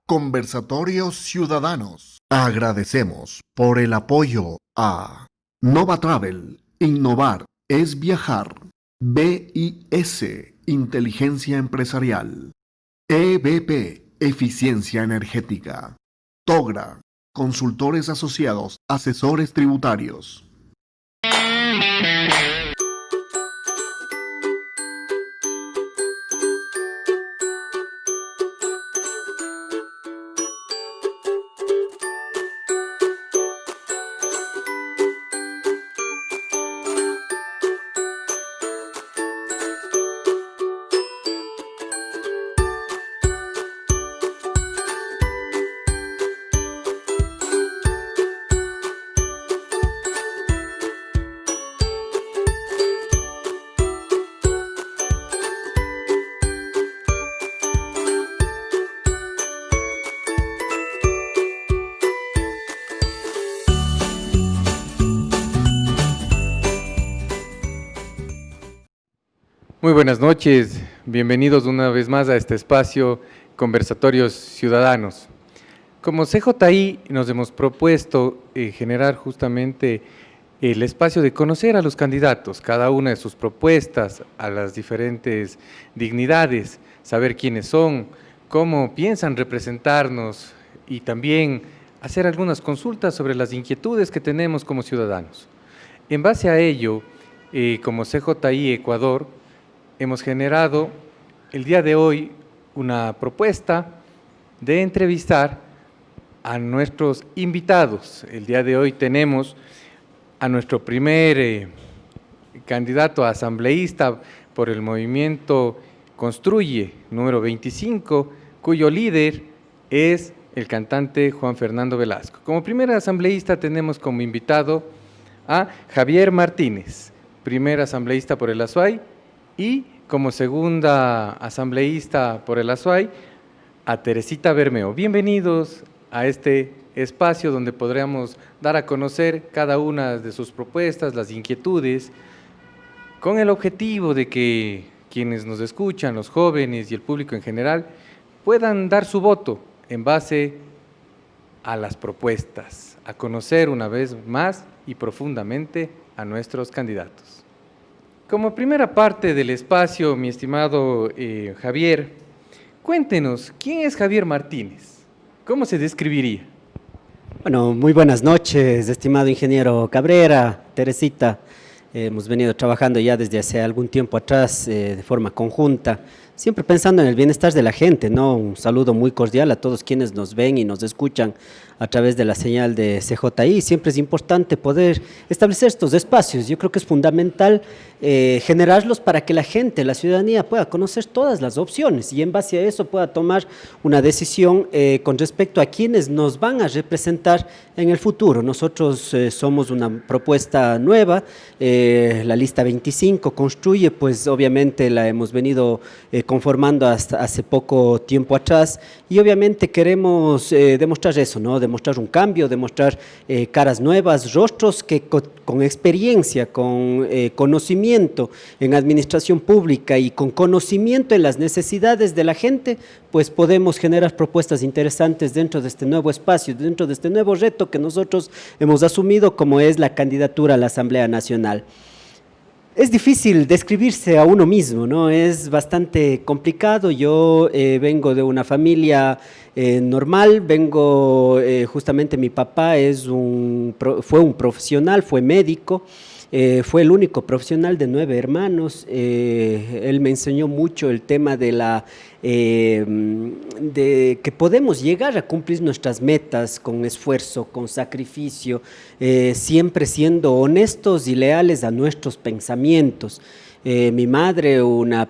Conversatorios Ciudadanos. Agradecemos por el apoyo a Nova Travel. Innovar es viajar. BIS, Inteligencia Empresarial. EBP, Eficiencia Energética. TOGRA, Consultores Asociados, Asesores Tributarios. Muy buenas noches, bienvenidos una vez más a este espacio Conversatorios Ciudadanos. Como CJI nos hemos propuesto generar justamente el espacio de conocer a los candidatos, cada una de sus propuestas, a las diferentes dignidades, saber quiénes son, cómo piensan representarnos y también hacer algunas consultas sobre las inquietudes que tenemos como ciudadanos. En base a ello, como CJI Ecuador, hemos generado el día de hoy una propuesta de entrevistar a nuestros invitados. El día de hoy tenemos a nuestro primer candidato a asambleísta por el movimiento Construye, número 25, cuyo líder es el cantante Juan Fernando Velasco. Como primer asambleísta tenemos como invitado a Javier Martínez, primer asambleísta por el Azuay, y como segunda asambleísta por el Azuay, a Teresita Bermeo. Bienvenidos a este espacio donde podremos dar a conocer cada una de sus propuestas, las inquietudes, con el objetivo de que quienes nos escuchan, los jóvenes y el público en general, puedan dar su voto en base a las propuestas, a conocer una vez más y profundamente a nuestros candidatos. Como primera parte del espacio, mi estimado Javier, cuéntenos, ¿quién es Javier Martínez? ¿Cómo se describiría? Bueno, muy buenas noches, estimado ingeniero Cabrera, Teresita. Hemos venido trabajando ya desde hace algún tiempo atrás de forma conjunta, siempre pensando en el bienestar de la gente, ¿no? Un saludo muy cordial a todos quienes nos ven y nos escuchan a través de la señal de CJI. Siempre es importante poder establecer estos espacios. Yo creo que es fundamental generarlos para que la gente, la ciudadanía pueda conocer todas las opciones y en base a eso pueda tomar una decisión con respecto a quienes nos van a representar en el futuro. Nosotros somos una propuesta nueva, la lista 25 Construye, pues obviamente la hemos venido conformando hasta hace poco tiempo atrás y obviamente queremos demostrar eso, ¿no? Demostrar un cambio, demostrar caras nuevas, rostros que con experiencia, con conocimiento en administración pública y con conocimiento en las necesidades de la gente, pues podemos generar propuestas interesantes dentro de este nuevo espacio, dentro de este nuevo reto que nosotros hemos asumido como es la candidatura a la Asamblea Nacional. Es difícil describirse a uno mismo, ¿no? Es bastante complicado. Yo vengo de una familia normal, justamente mi papá fue un profesional, fue médico, fue el único profesional de 9 hermanos. Él me enseñó mucho el tema de que podemos llegar a cumplir nuestras metas con esfuerzo, con sacrificio, siempre siendo honestos y leales a nuestros pensamientos. Mi madre, una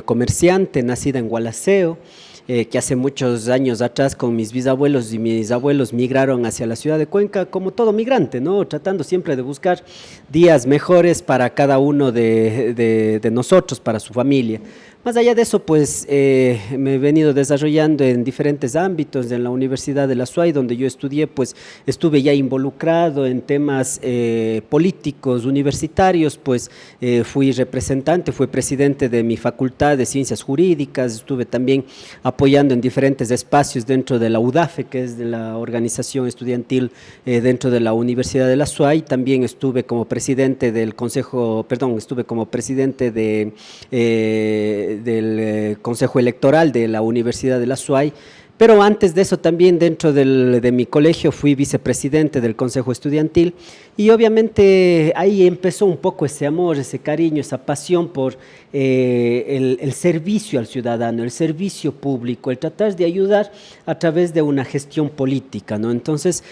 comerciante nacida en Gualaceo, que hace muchos años atrás con mis bisabuelos y mis abuelos migraron hacia la ciudad de Cuenca como todo migrante, ¿no? Tratando siempre de buscar días mejores para cada uno de nosotros, para su familia. Más allá de eso, pues me he venido desarrollando en diferentes ámbitos. En la Universidad de la SUAY, donde yo estudié, pues estuve ya involucrado en temas políticos universitarios, pues fui representante, fui presidente de mi facultad de Ciencias Jurídicas, estuve también apoyando en diferentes espacios dentro de la UDAFE, que es de la organización estudiantil dentro de la Universidad de la SUAY. También estuve como presidente del Consejo, perdón, estuve como presidente del Consejo Electoral de la Universidad de la SUAY, pero antes de eso también dentro de mi colegio fui vicepresidente del Consejo Estudiantil y obviamente ahí empezó un poco ese amor, ese cariño, esa pasión por el servicio al ciudadano, el servicio público, el tratar de ayudar a través de una gestión política, ¿no? Entonces,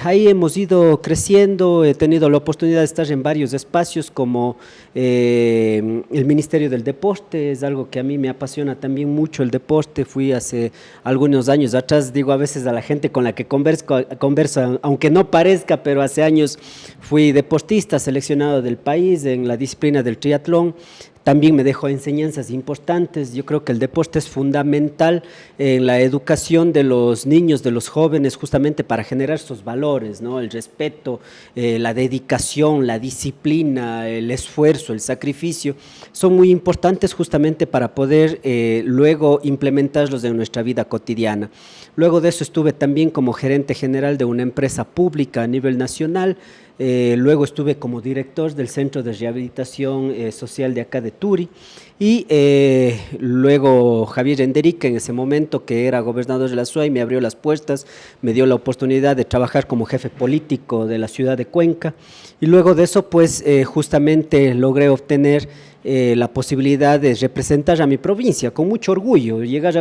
ahí hemos ido creciendo, he tenido la oportunidad de estar en varios espacios como el Ministerio del Deporte, es algo que a mí me apasiona también mucho el deporte. Fui hace algunos años atrás, digo a veces a la gente con la que converso, aunque no parezca, pero hace años fui deportista seleccionado del país en la disciplina del triatlón. También me dejó enseñanzas importantes. Yo creo que el deporte es fundamental en la educación de los niños, de los jóvenes, justamente para generar esos valores, ¿no? El respeto, la dedicación, la disciplina, el esfuerzo, el sacrificio, son muy importantes justamente para poder luego implementarlos en nuestra vida cotidiana. Luego de eso estuve también como gerente general de una empresa pública a nivel nacional. Luego estuve como director del Centro de Rehabilitación Social de acá de Turi y luego Javier Enderique, en ese momento que era gobernador de la SUAY, me abrió las puertas, me dio la oportunidad de trabajar como jefe político de la ciudad de Cuenca y luego de eso pues justamente logré obtener la posibilidad de representar a mi provincia con mucho orgullo. Llegar a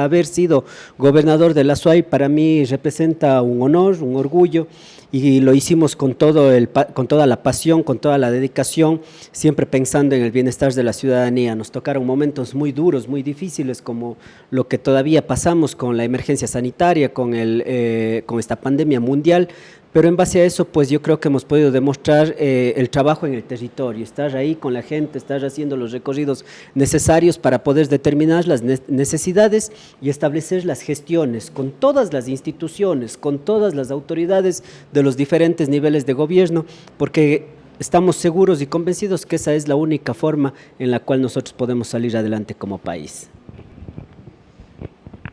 haber sido gobernador de la SUAY para mí representa un honor, un orgullo, y lo hicimos con toda la pasión, con toda la dedicación, siempre pensando en el bienestar de la ciudadanía. Nos tocaron momentos muy duros, muy difíciles, como lo que todavía pasamos con la emergencia sanitaria, con esta pandemia mundial, pero en base a eso, pues yo creo que hemos podido demostrar el trabajo en el territorio, estar ahí con la gente, estar haciendo los recorridos necesarios para poder determinar las necesidades y establecer las gestiones con todas las instituciones, con todas las autoridades de los diferentes niveles de gobierno, porque estamos seguros y convencidos que esa es la única forma en la cual nosotros podemos salir adelante como país.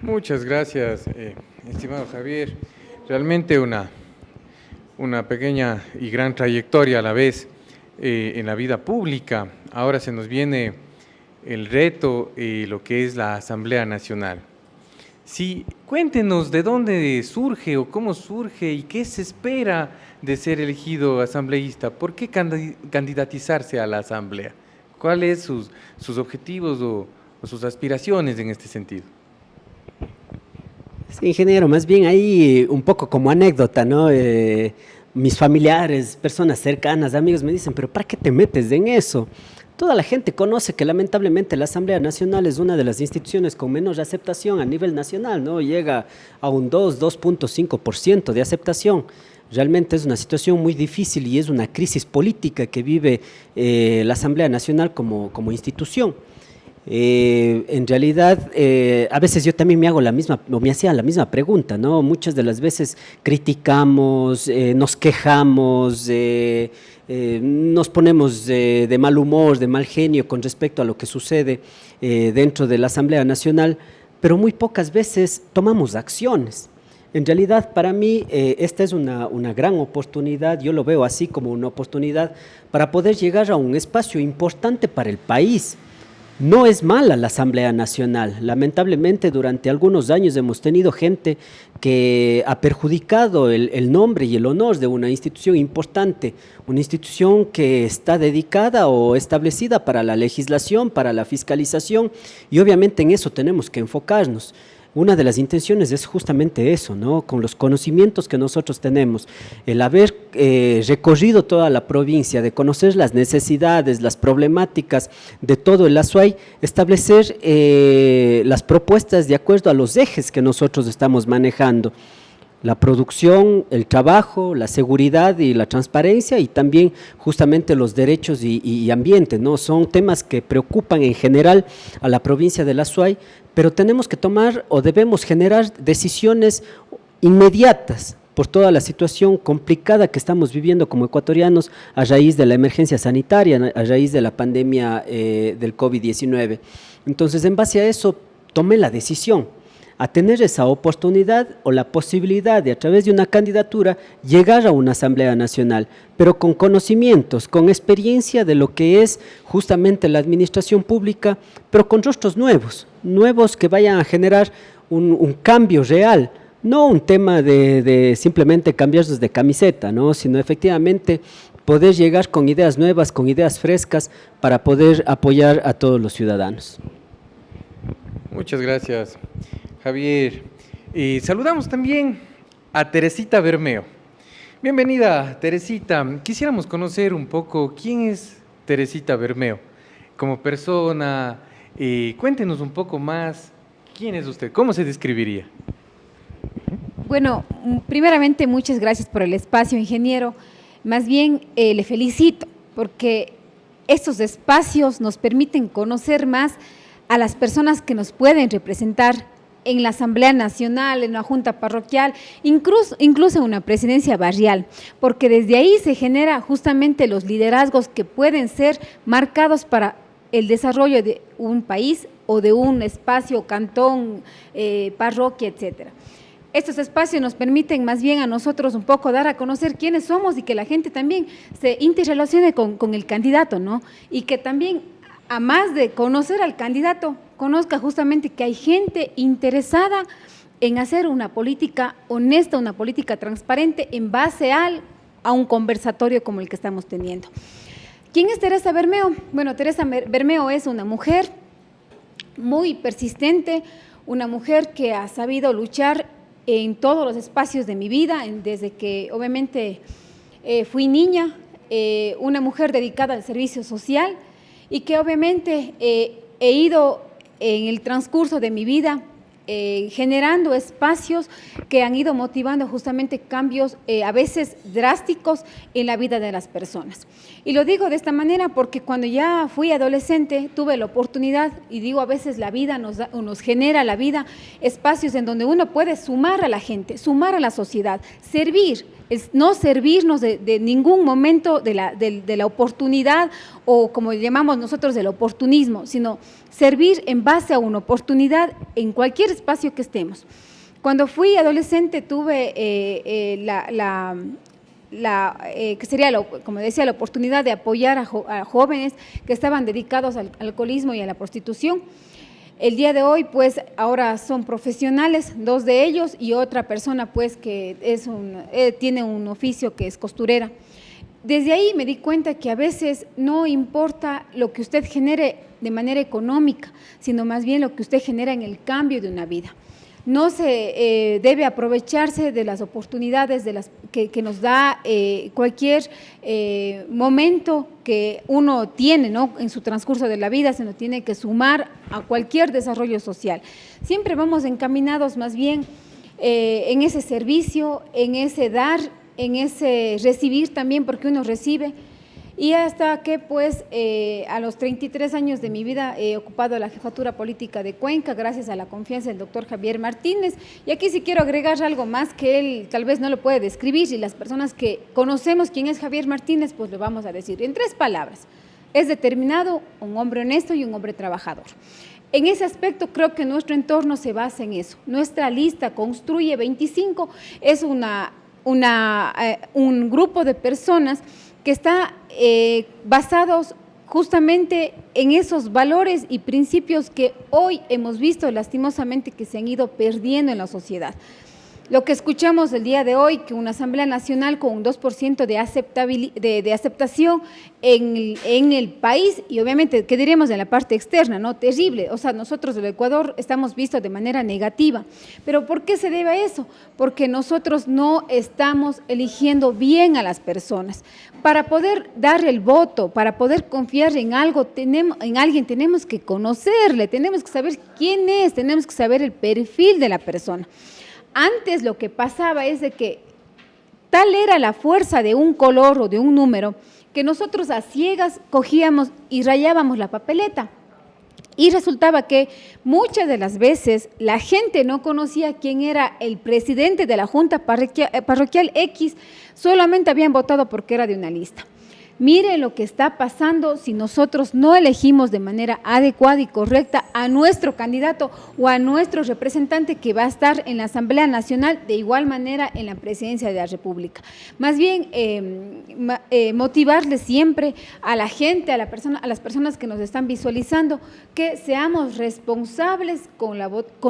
Muchas gracias, estimado Javier. Realmente una pequeña y gran trayectoria a la vez en la vida pública. Ahora se nos viene el reto y lo que es la Asamblea Nacional. Sí, cuéntenos de dónde surge o cómo surge y qué se espera de ser elegido asambleísta. ¿Por qué candidatizarse a la Asamblea? ¿Cuáles sus objetivos o sus aspiraciones en este sentido? Sí, ingeniero, más bien ahí un poco como anécdota, ¿no? Mis familiares, personas cercanas, amigos me dicen, pero ¿para qué te metes en eso? Toda la gente conoce que lamentablemente la Asamblea Nacional es una de las instituciones con menos aceptación a nivel nacional, ¿no? Llega a un 2.5% de aceptación. Realmente es una situación muy difícil y es una crisis política que vive la Asamblea Nacional como institución. En realidad, a veces yo también me hacía la misma pregunta, ¿no? Muchas de las veces criticamos, nos quejamos, nos ponemos de mal humor, de mal genio con respecto a lo que sucede dentro de la Asamblea Nacional, pero muy pocas veces tomamos acciones. En realidad, para mí, esta es una gran oportunidad, yo lo veo así como una oportunidad para poder llegar a un espacio importante para el país. No es mala la Asamblea Nacional. Lamentablemente, durante algunos años hemos tenido gente que ha perjudicado el nombre y el honor de una institución importante, una institución que está dedicada o establecida para la legislación, para la fiscalización, y obviamente en eso tenemos que enfocarnos. Una de las intenciones es justamente eso, ¿no? Con los conocimientos que nosotros tenemos, el haber recorrido toda la provincia, de conocer las necesidades, las problemáticas de todo el Azuay, establecer las propuestas de acuerdo a los ejes que nosotros estamos manejando. la producción, el trabajo, la seguridad y la transparencia y también justamente los derechos y ambiente, ¿no? Son temas que preocupan en general a la provincia de la Azuay, pero tenemos que tomar o debemos generar decisiones inmediatas por toda la situación complicada que estamos viviendo como ecuatorianos a raíz de la emergencia sanitaria, a raíz de la pandemia del COVID-19. Entonces, en base a eso, tomé la decisión a tener esa oportunidad o la posibilidad de, a través de una candidatura, llegar a una Asamblea Nacional, pero con conocimientos, con experiencia de lo que es justamente la administración pública, pero con rostros nuevos que vayan a generar un cambio real, no un tema de simplemente cambiarnos de camiseta, ¿no? Sino efectivamente poder llegar con ideas nuevas, con ideas frescas, para poder apoyar a todos los ciudadanos. Muchas gracias, Javier. Y saludamos también a Teresita Bermeo. Bienvenida, Teresita. Quisiéramos conocer un poco quién es Teresita Bermeo como persona. Cuéntenos un poco más, ¿quién es usted? ¿Cómo se describiría? Bueno, primeramente muchas gracias por el espacio, ingeniero. Más bien le felicito porque estos espacios nos permiten conocer más a las personas que nos pueden representar en la Asamblea Nacional, en la Junta Parroquial, incluso en una presidencia barrial, porque desde ahí se genera justamente los liderazgos que pueden ser marcados para el desarrollo de un país o de un espacio, cantón, parroquia, etcétera. Estos espacios nos permiten más bien a nosotros un poco dar a conocer quiénes somos y que la gente también se interrelacione con el candidato, ¿no? Y que también, a más de conocer al candidato, conozca justamente que hay gente interesada en hacer una política honesta, una política transparente en base a un conversatorio como el que estamos teniendo. ¿Quién es Teresa Bermeo? Bueno, Teresa Bermeo es una mujer muy persistente, una mujer que ha sabido luchar en todos los espacios de mi vida, desde que obviamente fui niña, una mujer dedicada al servicio social y que obviamente he ido en el transcurso de mi vida generando espacios que han ido motivando justamente cambios a veces drásticos en la vida de las personas. Y lo digo de esta manera porque cuando ya fui adolescente tuve la oportunidad, y digo a veces la vida nos genera la vida, espacios en donde uno puede sumar a la gente, sumar a la sociedad, servir, no servirnos de ningún momento de la oportunidad o como llamamos nosotros del oportunismo, sino servir en base a una oportunidad en cualquier espacio que estemos. Cuando fui adolescente tuve que sería, como decía, la oportunidad de apoyar a jóvenes que estaban dedicados al alcoholismo y a la prostitución. El día de hoy, pues, ahora son profesionales, 2 de ellos y otra persona, pues, que tiene un oficio que es costurera. Desde ahí me di cuenta que a veces no importa lo que usted genere de manera económica, sino más bien lo que usted genera en el cambio de una vida. No se debe aprovecharse de las oportunidades que nos da cualquier momento que uno tiene, ¿no?, en su transcurso de la vida, sino tiene que sumar a cualquier desarrollo social. Siempre vamos encaminados más bien en ese servicio, en ese dar, en ese recibir también, porque uno recibe. Y hasta que pues a los 33 años de mi vida he ocupado la jefatura política de Cuenca gracias a la confianza del doctor Javier Martínez. Y aquí sí quiero agregar algo más que él tal vez no lo puede describir, y las personas que conocemos quién es Javier Martínez pues lo vamos a decir en 3 palabras. Es determinado, un hombre honesto y un hombre trabajador. En ese aspecto creo que nuestro entorno se basa en eso. Nuestra lista Construye 25 es un grupo de personas que está basados justamente en esos valores y principios que hoy hemos visto lastimosamente que se han ido perdiendo en la sociedad. Lo que escuchamos el día de hoy, que una Asamblea Nacional con un 2% de aceptación en el país, y obviamente, ¿qué diremos de la parte externa? ¿No? Terrible. O sea, nosotros del Ecuador estamos vistos de manera negativa. ¿Pero por qué se debe a eso? Porque nosotros no estamos eligiendo bien a las personas. Para poder dar el voto, para poder confiar en alguien, tenemos que conocerle, tenemos que saber quién es, tenemos que saber el perfil de la persona. Antes lo que pasaba es de que tal era la fuerza de un color o de un número que nosotros a ciegas cogíamos y rayábamos la papeleta. Y resultaba que muchas de las veces la gente no conocía quién era el presidente de la Junta Parroquial X, solamente habían votado porque era de una lista. Miren lo que está pasando si nosotros no elegimos de manera adecuada y correcta a nuestro candidato o a nuestro representante que va a estar en la Asamblea Nacional, de igual manera en la Presidencia de la República. Más bien, motivarles siempre a la gente, a las personas que nos están visualizando, que seamos responsables con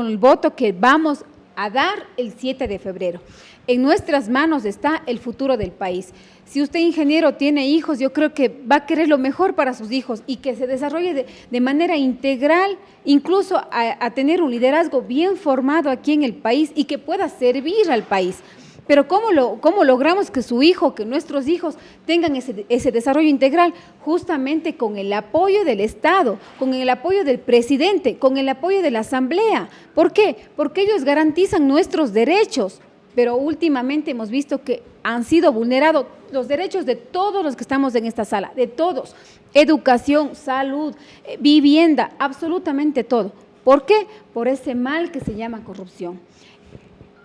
el voto que vamos a dar el 7 de febrero. En nuestras manos está el futuro del país. Si usted, ingeniero, tiene hijos, yo creo que va a querer lo mejor para sus hijos y que se desarrolle de manera integral, incluso a tener un liderazgo bien formado aquí en el país y que pueda servir al país. Pero ¿cómo logramos que su hijo, que nuestros hijos tengan ese desarrollo integral? Justamente con el apoyo del Estado, con el apoyo del presidente, con el apoyo de la Asamblea. ¿Por qué? Porque ellos garantizan nuestros derechos, pero últimamente hemos visto que han sido vulnerados los derechos de todos los que estamos en esta sala, de todos. Educación, salud, vivienda, absolutamente todo. ¿Por qué? Por ese mal que se llama corrupción.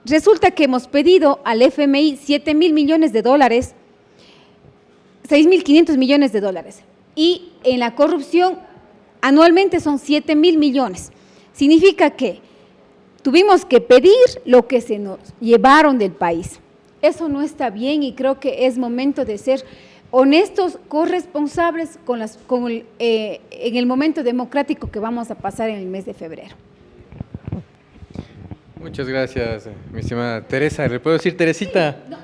Resulta que hemos pedido al FMI 7.000 millones de dólares, 6.500 millones de dólares. Y en la corrupción anualmente son 7.000 millones. Significa que tuvimos que pedir lo que se nos llevaron del país. Eso no está bien y creo que es momento de ser honestos, corresponsables en el momento democrático que vamos a pasar en el mes de febrero. Muchas gracias, mi estimada Teresa. ¿Le puedo decir Teresita? No,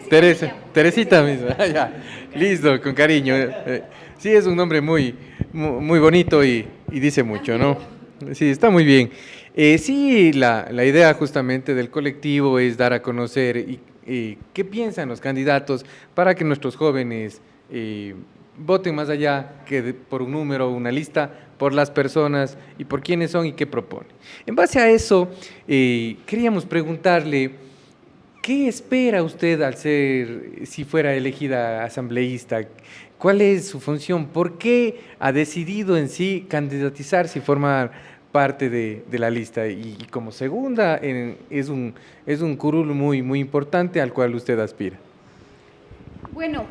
Teresita. Teresita misma. Ya, listo, con cariño. Sí, es un nombre muy bonito y dice mucho, ¿no? Sí, está muy bien. Sí, la idea justamente del colectivo es dar a conocer qué piensan los candidatos para que nuestros jóvenes voten más allá que por un número o una lista, por las personas y por quiénes son y qué proponen. En base a eso, queríamos preguntarle, ¿qué espera usted al si fuera elegida asambleísta? ¿Cuál es su función? ¿Por qué ha decidido en sí candidatizarse y formar parte de la lista? Y como segunda, es un curul muy importante al cual usted aspira. Bueno,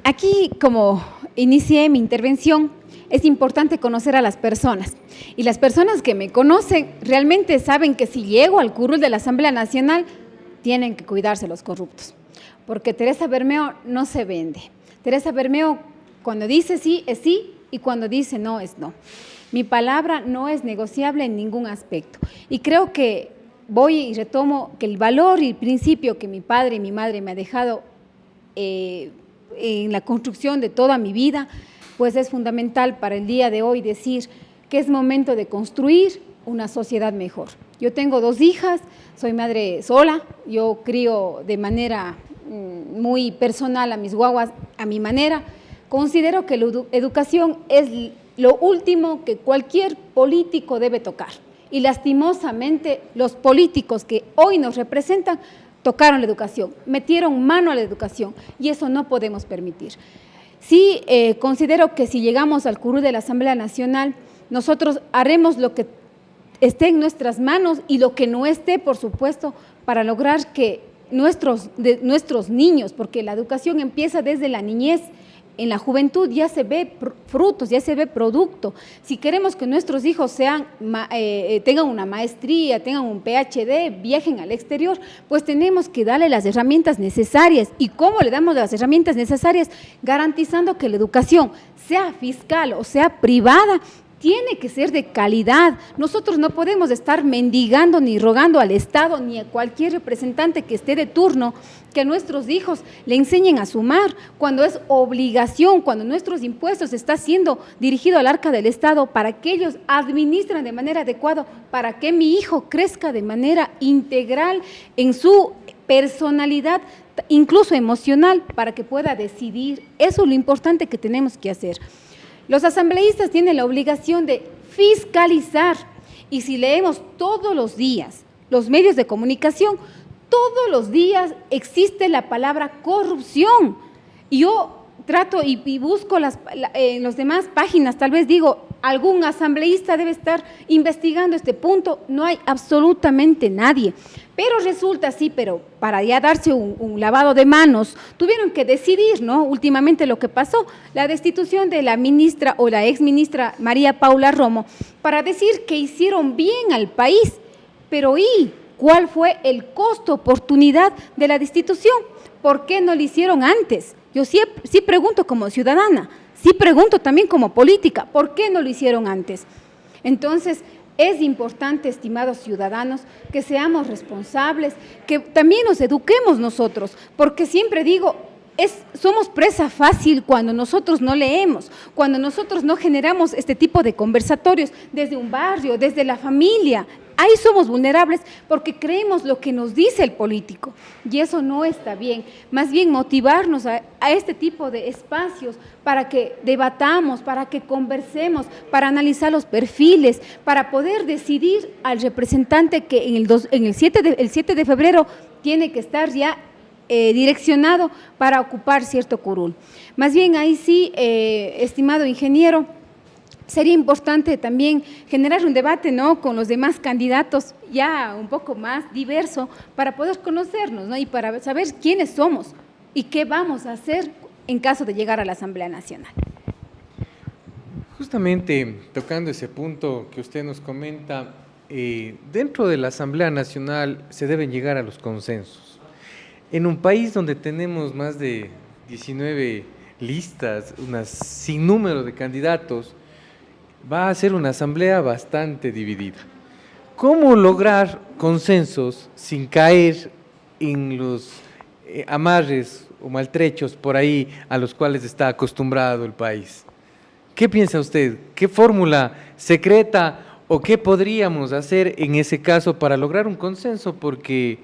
aquí como inicié mi intervención, es importante conocer a las personas. Y las personas que me conocen realmente saben que si llego al curul de la Asamblea Nacional, tienen que cuidarse los corruptos. Porque Teresa Bermeo no se vende. Teresa Bermeo, cuando dice sí, es sí, y cuando dice no, es no. Mi palabra no es negociable en ningún aspecto. Y creo que voy y retomo que el valor y el principio que mi padre y mi madre me han dejado en la construcción de toda mi vida, pues es fundamental para el día de hoy decir que es momento de construir una sociedad mejor. Yo tengo 2 hijas, soy madre sola, yo crío de manera muy personal a mis guaguas a mi manera. Considero que la educación es lo último que cualquier político debe tocar. Y lastimosamente los políticos que hoy nos representan tocaron la educación, metieron mano a la educación y eso no podemos permitir. Sí, considero que si llegamos al curul de la Asamblea Nacional, nosotros haremos lo que esté en nuestras manos y lo que no esté, por supuesto, para lograr que nuestros niños, porque la educación empieza desde la niñez, en la juventud ya se ve frutos, ya se ve producto. Si queremos que nuestros hijos tengan una maestría, tengan un PhD, viajen al exterior, pues tenemos que darle las herramientas necesarias. ¿Y cómo le damos las herramientas necesarias? Garantizando que la educación, sea fiscal o sea privada, tiene que ser de calidad. Nosotros no podemos estar mendigando ni rogando al Estado ni a cualquier representante que esté de turno que a nuestros hijos le enseñen a sumar, cuando es obligación, cuando nuestros impuestos está siendo dirigido al arca del Estado para que ellos administren de manera adecuada, para que mi hijo crezca de manera integral en su personalidad, incluso emocional, para que pueda decidir. Eso es lo importante que tenemos que hacer. Los asambleístas tienen la obligación de fiscalizar y si leemos todos los días los medios de comunicación, Todos los días existe la palabra corrupción. Y yo trato y busco en las demás páginas, tal vez digo, algún asambleísta debe estar investigando este punto. No hay absolutamente nadie. Pero resulta, sí, pero para ya darse un lavado de manos, tuvieron que decidir, ¿no? Últimamente lo que pasó, la destitución de la ministra o la exministra María Paula Romo, para decir que hicieron bien al país. Pero ¿y cuál fue el costo-oportunidad de la destitución? ¿Por qué no lo hicieron antes? Yo sí pregunto como ciudadana, sí pregunto también como política, ¿por qué no lo hicieron antes? Entonces, es importante, estimados ciudadanos, que seamos responsables, que también nos eduquemos nosotros, porque siempre digo, somos presa fácil cuando nosotros no leemos, cuando nosotros no generamos este tipo de conversatorios desde un barrio, desde la familia. Ahí somos vulnerables porque creemos lo que nos dice el político y eso no está bien. Más bien motivarnos a este tipo de espacios para que debatamos, para que conversemos, para analizar los perfiles, para poder decidir al representante que el 7 de febrero tiene que estar ya direccionado para ocupar cierto curul. Más bien ahí sí, estimado ingeniero, sería importante también generar un debate, ¿no?, con los demás candidatos ya un poco más diverso para poder conocernos, ¿no?, y para saber quiénes somos y qué vamos a hacer en caso de llegar a la Asamblea Nacional. Justamente tocando ese punto que usted nos comenta, dentro de la Asamblea Nacional se deben llegar a los consensos. En un país donde tenemos más de 19 listas, un sinnúmero de candidatos, va a ser una asamblea bastante dividida. ¿Cómo lograr consensos sin caer en los amarres o maltrechos por ahí a los cuales está acostumbrado el país? ¿Qué piensa usted? ¿Qué fórmula secreta o qué podríamos hacer en ese caso para lograr un consenso? Porque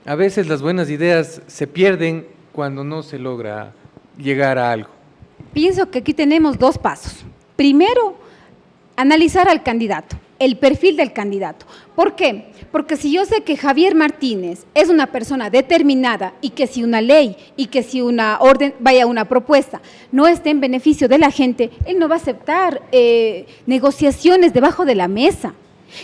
a veces las buenas ideas se pierden cuando no se logra llegar a algo. Pienso que aquí tenemos dos pasos. Primero, analizar al candidato, el perfil del candidato. ¿Por qué? Porque si yo sé que Javier Martínez es una persona determinada y que si una ley y que si una orden, una propuesta, no esté en beneficio de la gente, él no va a aceptar negociaciones debajo de la mesa.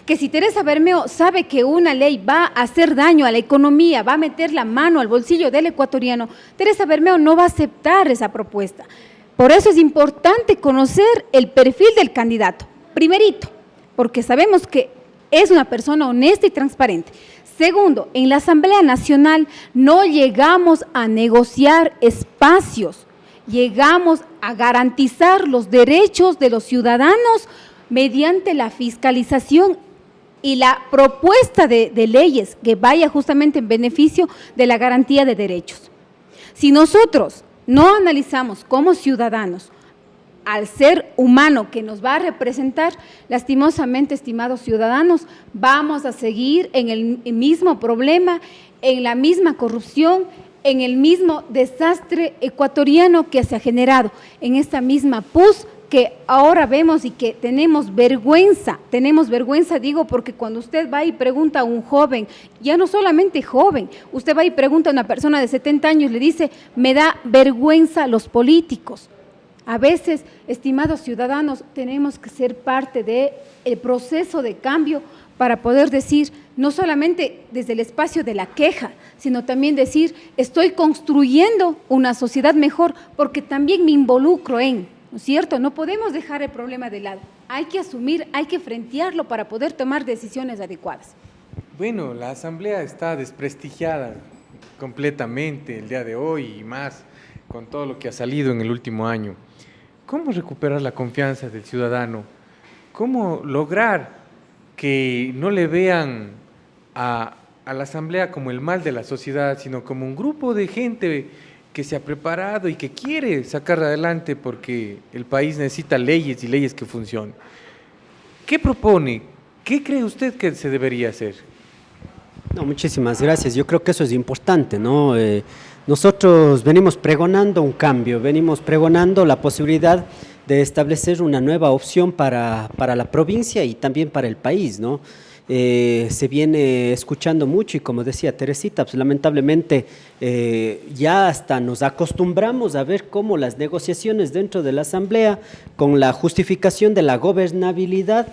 Que si Teresa Bermeo sabe que una ley va a hacer daño a la economía, va a meter la mano al bolsillo del ecuatoriano, Teresa Bermeo no va a aceptar esa propuesta. Por eso es importante conocer el perfil del candidato. Primerito, porque sabemos que es una persona honesta y transparente. Segundo, en la Asamblea Nacional no llegamos a negociar espacios, llegamos a garantizar los derechos de los ciudadanos mediante la fiscalización y la propuesta de leyes que vaya justamente en beneficio de la garantía de derechos. Si nosotros no analizamos como ciudadanos al ser humano que nos va a representar, lastimosamente, estimados ciudadanos, vamos a seguir en el mismo problema, en la misma corrupción, en el mismo desastre ecuatoriano que se ha generado, en esta misma PUS que ahora vemos y que tenemos vergüenza, digo, porque cuando usted va y pregunta a un joven, ya no solamente joven, usted va y pregunta a una persona de 70 años, le dice, me da vergüenza los políticos. A veces, estimados ciudadanos, tenemos que ser parte del proceso de cambio para poder decir, no solamente desde el espacio de la queja, sino también decir, estoy construyendo una sociedad mejor porque también me involucro en, ¿no es cierto? No podemos dejar el problema de lado, hay que asumir, hay que frentearlo para poder tomar decisiones adecuadas. Bueno, la Asamblea está desprestigiada completamente el día de hoy y más con todo lo que ha salido en el último año. ¿Cómo recuperar la confianza del ciudadano? ¿Cómo lograr que no le vean a la Asamblea como el mal de la sociedad, sino como un grupo de gente que se ha preparado y que quiere sacar adelante porque el país necesita leyes y leyes que funcionen? ¿Qué propone? ¿Qué cree usted que se debería hacer? No, muchísimas gracias. Yo creo que eso es importante, ¿no? Nosotros venimos pregonando un cambio, venimos pregonando la posibilidad de establecer una nueva opción para la provincia y también para el país, ¿no? se viene escuchando mucho y como decía Teresita, pues lamentablemente ya hasta nos acostumbramos a ver cómo las negociaciones dentro de la Asamblea con la justificación de la gobernabilidad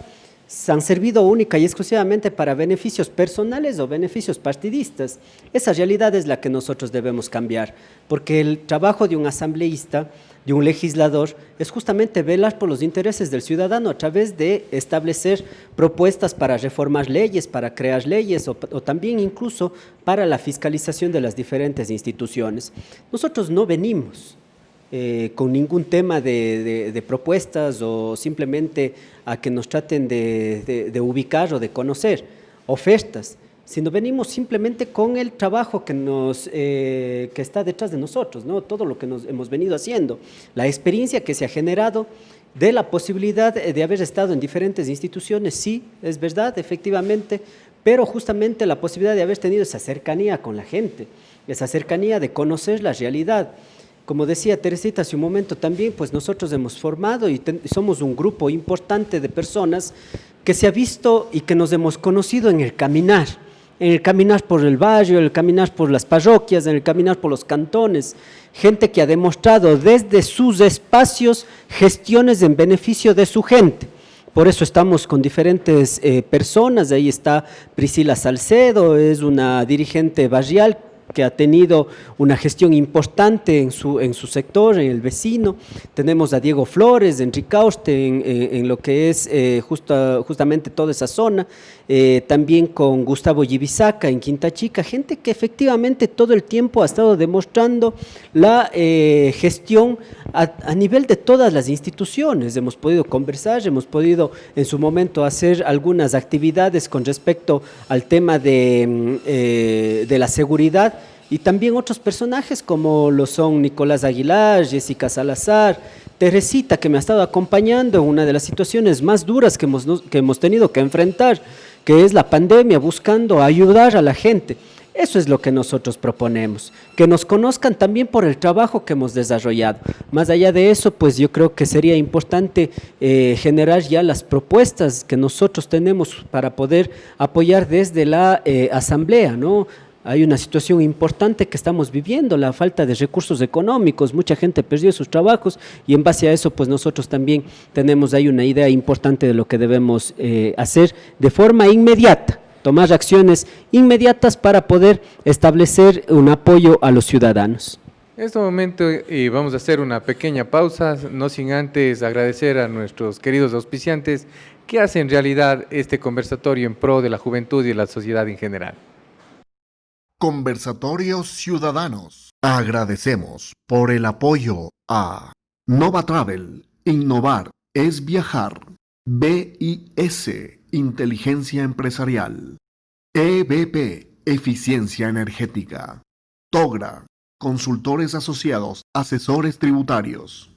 se han servido única y exclusivamente para beneficios personales o beneficios partidistas. Esa realidad es la que nosotros debemos cambiar, porque el trabajo de un asambleísta, de un legislador, es justamente velar por los intereses del ciudadano a través de establecer propuestas para reformar leyes, para crear leyes o también incluso para la fiscalización de las diferentes instituciones. Nosotros no venimos con ningún tema de propuestas o simplemente a que nos traten de ubicar o de conocer ofertas, sino venimos simplemente con el trabajo que está detrás de nosotros, ¿no? Todo lo que nos hemos venido haciendo, la experiencia que se ha generado de la posibilidad de haber estado en diferentes instituciones, sí, es verdad, efectivamente, pero justamente la posibilidad de haber tenido esa cercanía con la gente, esa cercanía de conocer la realidad. Como decía Teresita hace un momento también, pues nosotros hemos formado y somos un grupo importante de personas que se ha visto y que nos hemos conocido en el caminar por el barrio, en el caminar por las parroquias, en el caminar por los cantones, gente que ha demostrado desde sus espacios gestiones en beneficio de su gente. Por eso estamos con diferentes personas, ahí está Priscila Salcedo, es una dirigente barrial que ha tenido una gestión importante en su sector, en el vecino. Tenemos a Diego Flores en Ricaurte, en lo que es justamente toda esa zona. También con Gustavo Yibisaca en Quinta Chica, gente que efectivamente todo el tiempo ha estado demostrando la gestión a nivel de todas las instituciones. Hemos podido conversar, hemos podido en su momento hacer algunas actividades con respecto al tema de la seguridad, y también otros personajes como lo son Nicolás Aguilar, Jessica Salazar, Teresita, que me ha estado acompañando en una de las situaciones más duras que hemos tenido que enfrentar, que es la pandemia, buscando ayudar a la gente. Eso es lo que nosotros proponemos, que nos conozcan también por el trabajo que hemos desarrollado. Más allá de eso, pues yo creo que sería importante generar ya las propuestas que nosotros tenemos para poder apoyar desde la Asamblea, ¿no? Hay una situación importante que estamos viviendo, la falta de recursos económicos, mucha gente perdió sus trabajos y en base a eso pues nosotros también tenemos ahí una idea importante de lo que debemos hacer de forma inmediata, tomar acciones inmediatas para poder establecer un apoyo a los ciudadanos. En este momento vamos a hacer una pequeña pausa, no sin antes agradecer a nuestros queridos auspiciantes que hacen realidad este conversatorio en pro de la juventud y de la sociedad en general. Conversatorios Ciudadanos. Agradecemos por el apoyo a Nova Travel. Innovar es viajar. BIS. Inteligencia Empresarial. EBP. Eficiencia Energética. TOGRA. Consultores Asociados. Asesores Tributarios.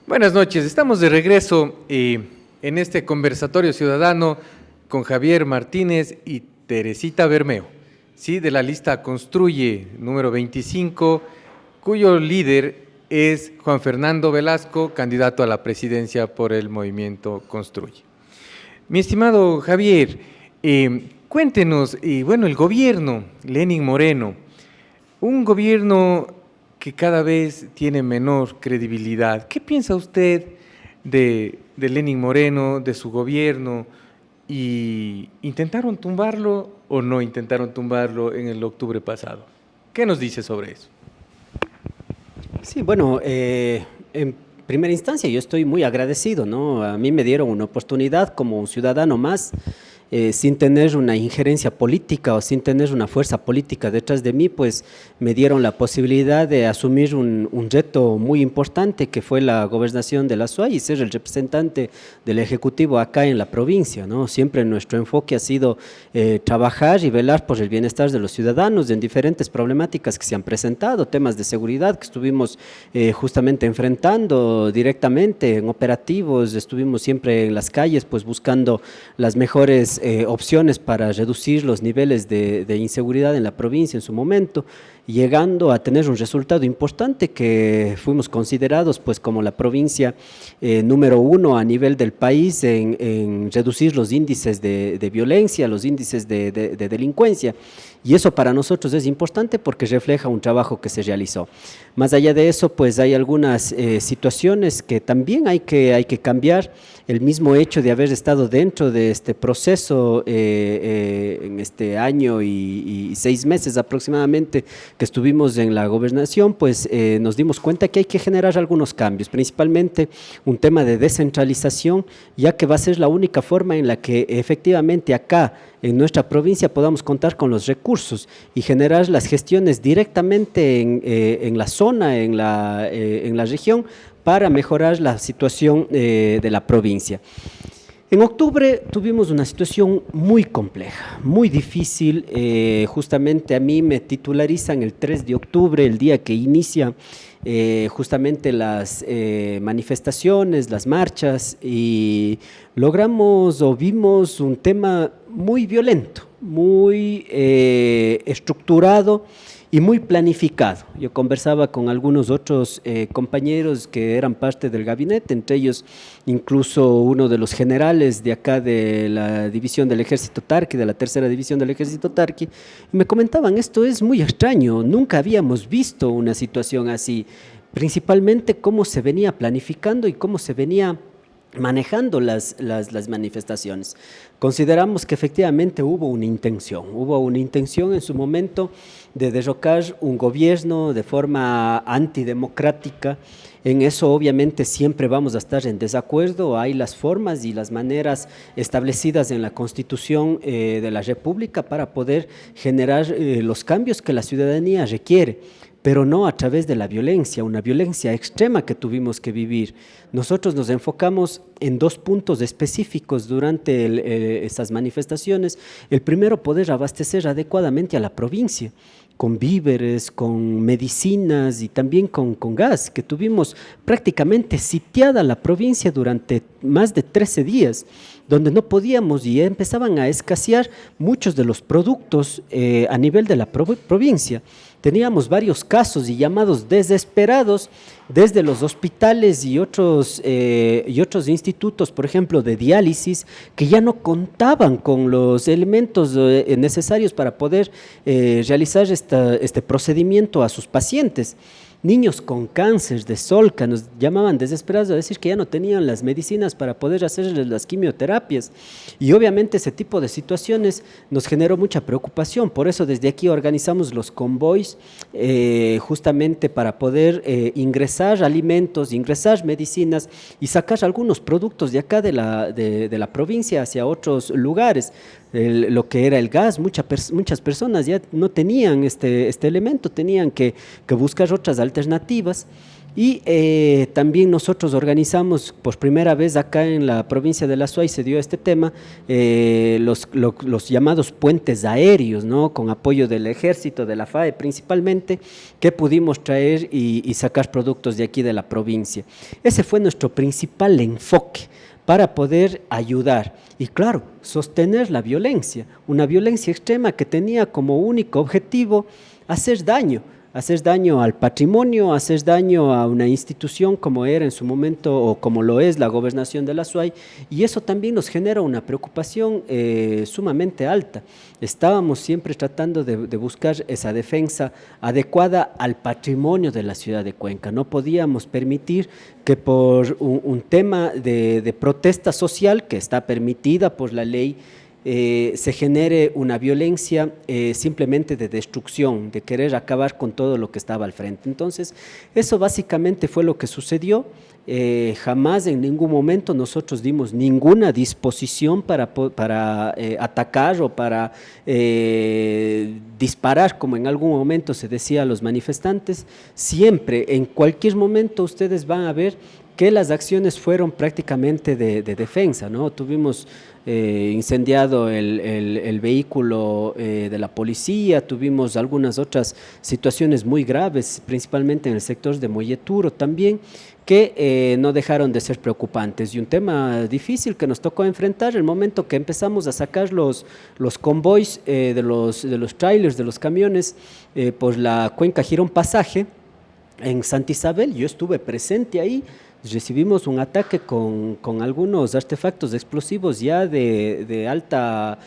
Buenas noches, estamos de regreso en este conversatorio ciudadano con Javier Martínez y Teresita Bermeo, ¿sí? De la lista Construye número 25, cuyo líder es Juan Fernando Velasco, candidato a la presidencia por el movimiento Construye. Mi estimado Javier, cuéntenos, el gobierno, Lenín Moreno, un gobierno que cada vez tiene menor credibilidad. ¿Qué piensa usted de Lenín Moreno, de su gobierno? ¿Y intentaron tumbarlo o no intentaron tumbarlo en el octubre pasado? ¿Qué nos dice sobre eso? Sí, bueno, en primera instancia yo estoy muy agradecido, ¿no? A mí me dieron una oportunidad como un ciudadano más, sin tener una injerencia política o sin tener una fuerza política detrás de mí, pues me dieron la posibilidad de asumir un reto muy importante que fue la gobernación de la SUAY y ser el representante del Ejecutivo acá en la provincia, ¿no? Siempre nuestro enfoque ha sido trabajar y velar por el bienestar de los ciudadanos en diferentes problemáticas que se han presentado, temas de seguridad que estuvimos justamente enfrentando directamente en operativos, estuvimos siempre en las calles pues buscando las mejores opciones para reducir los niveles de inseguridad en la provincia en su momento, llegando a tener un resultado importante que fuimos considerados pues como la provincia número 1 a nivel del país en reducir los índices de violencia, los índices de delincuencia. Y eso para nosotros es importante porque refleja un trabajo que se realizó. Más allá de eso, pues hay algunas situaciones que también hay que cambiar. El mismo hecho de haber estado dentro de este proceso en este año y 6 meses aproximadamente que estuvimos en la gobernación, pues nos dimos cuenta que hay que generar algunos cambios, principalmente un tema de descentralización, ya que va a ser la única forma en la que efectivamente acá en nuestra provincia podamos contar con los recursos y generar las gestiones directamente en la zona, en la región, para mejorar la situación de la provincia. En octubre tuvimos una situación muy compleja, muy difícil. Justamente a mí me titularizan el 3 de octubre, el día que inicia justamente las manifestaciones, las marchas, y logramos o vimos un tema muy violento, muy estructurado y muy planificado. Yo conversaba con algunos otros compañeros que eran parte del gabinete, entre ellos incluso uno de los generales de acá de la división del Ejército Tarqui, de la tercera división del Ejército Tarqui, y me comentaban, esto es muy extraño, nunca habíamos visto una situación así, principalmente cómo se venía planificando y cómo se venía manejando las manifestaciones. Consideramos que efectivamente hubo una intención en su momento de derrocar un gobierno de forma antidemocrática. En eso obviamente siempre vamos a estar en desacuerdo, hay las formas y las maneras establecidas en la Constitución de la República para poder generar los cambios que la ciudadanía requiere, pero no a través de la violencia, una violencia extrema que tuvimos que vivir. Nosotros nos enfocamos en 2 puntos específicos durante esas manifestaciones. El primero, poder abastecer adecuadamente a la provincia, con víveres, con medicinas y también con gas, que tuvimos prácticamente sitiada la provincia durante más de 13 días, donde no podíamos y empezaban a escasear muchos de los productos a nivel de la provincia. Teníamos varios casos y llamados desesperados desde los hospitales y otros institutos, por ejemplo, de diálisis, que ya no contaban con los elementos necesarios para poder realizar este procedimiento a sus pacientes. Niños con cáncer de Solca nos llamaban desesperados a decir que ya no tenían las medicinas para poder hacerles las quimioterapias, y obviamente ese tipo de situaciones nos generó mucha preocupación. Por eso desde aquí organizamos los convoys justamente para poder ingresar alimentos, ingresar medicinas y sacar algunos productos de acá de la provincia hacia otros lugares. Lo que era el gas, muchas personas ya no tenían este elemento, tenían que buscar otras alternativas. Y también nosotros organizamos por primera vez acá en la provincia de la SUAY, se dio este tema, los llamados puentes aéreos, ¿no? Con apoyo del Ejército, de la FAE principalmente, que pudimos traer y sacar productos de aquí de la provincia. Ese fue nuestro principal enfoque para poder ayudar y, claro, sostener la violencia, una violencia extrema que tenía como único objetivo hacer daño al patrimonio, hacer daño a una institución como era en su momento o como lo es la gobernación de la SUAY, y eso también nos genera una preocupación sumamente alta. Estábamos siempre tratando de buscar esa defensa adecuada al patrimonio de la ciudad de Cuenca. No podíamos permitir que por un tema de protesta social que está permitida por la ley, se genere una violencia simplemente de destrucción, de querer acabar con todo lo que estaba al frente. Entonces, eso básicamente fue lo que sucedió. Jamás en ningún momento nosotros dimos ninguna disposición para atacar o para disparar, como en algún momento se decía a los manifestantes. Siempre, en cualquier momento, ustedes van a ver que las acciones fueron prácticamente de defensa, ¿no? Tuvimos incendiado el vehículo de la policía, tuvimos algunas otras situaciones muy graves, principalmente en el sector de Molleturo también, que no dejaron de ser preocupantes. Y un tema difícil que nos tocó enfrentar el momento que empezamos a sacar los convoys de los trailers, de los camiones, por la cuenca Girón Pasaje, en Santa Isabel. Yo estuve presente ahí. Recibimos un ataque con algunos artefactos explosivos ya de alta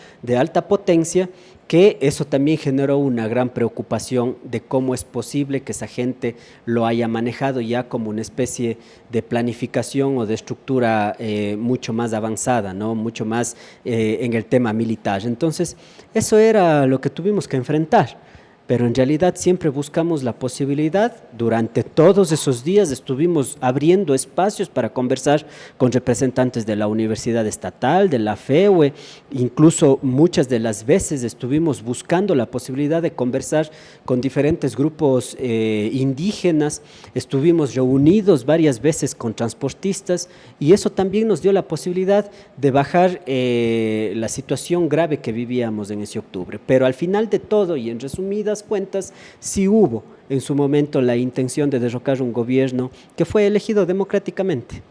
potencia, que eso también generó una gran preocupación de cómo es posible que esa gente lo haya manejado ya como una especie de planificación o de estructura mucho más avanzada, ¿no? Mucho más en el tema militar. Entonces, eso era lo que tuvimos que enfrentar. Pero en realidad siempre buscamos la posibilidad. Durante todos esos días estuvimos abriendo espacios para conversar con representantes de la Universidad Estatal, de la FEUE, incluso muchas de las veces estuvimos buscando la posibilidad de conversar con diferentes grupos indígenas, estuvimos reunidos varias veces con transportistas y eso también nos dio la posibilidad de bajar la situación grave que vivíamos en ese octubre. Pero al final de todo y en resumidas cuentas, sí hubo en su momento la intención de derrocar un gobierno que fue elegido democráticamente.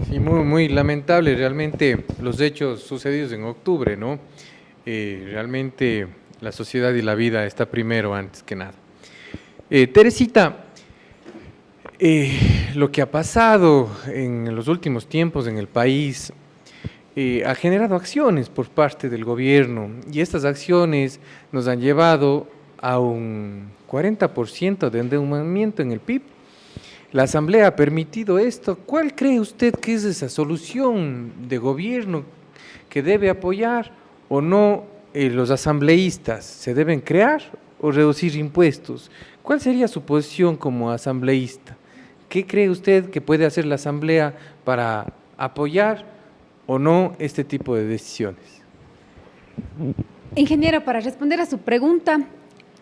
Sí, muy lamentable realmente los hechos sucedidos en octubre, ¿no? Realmente la sociedad y la vida está primero antes que nada. Teresita, lo que ha pasado en los últimos tiempos en el país ha generado acciones por parte del gobierno y estas acciones nos han llevado a un 40% de endeudamiento en el PIB. La Asamblea ha permitido esto. ¿Cuál cree usted que es esa solución de gobierno que debe apoyar o no los asambleístas? ¿Se deben crear o reducir impuestos? ¿Cuál sería su posición como asambleísta? ¿Qué cree usted que puede hacer la Asamblea para apoyar o no este tipo de decisiones? Ingeniero, para responder a su pregunta,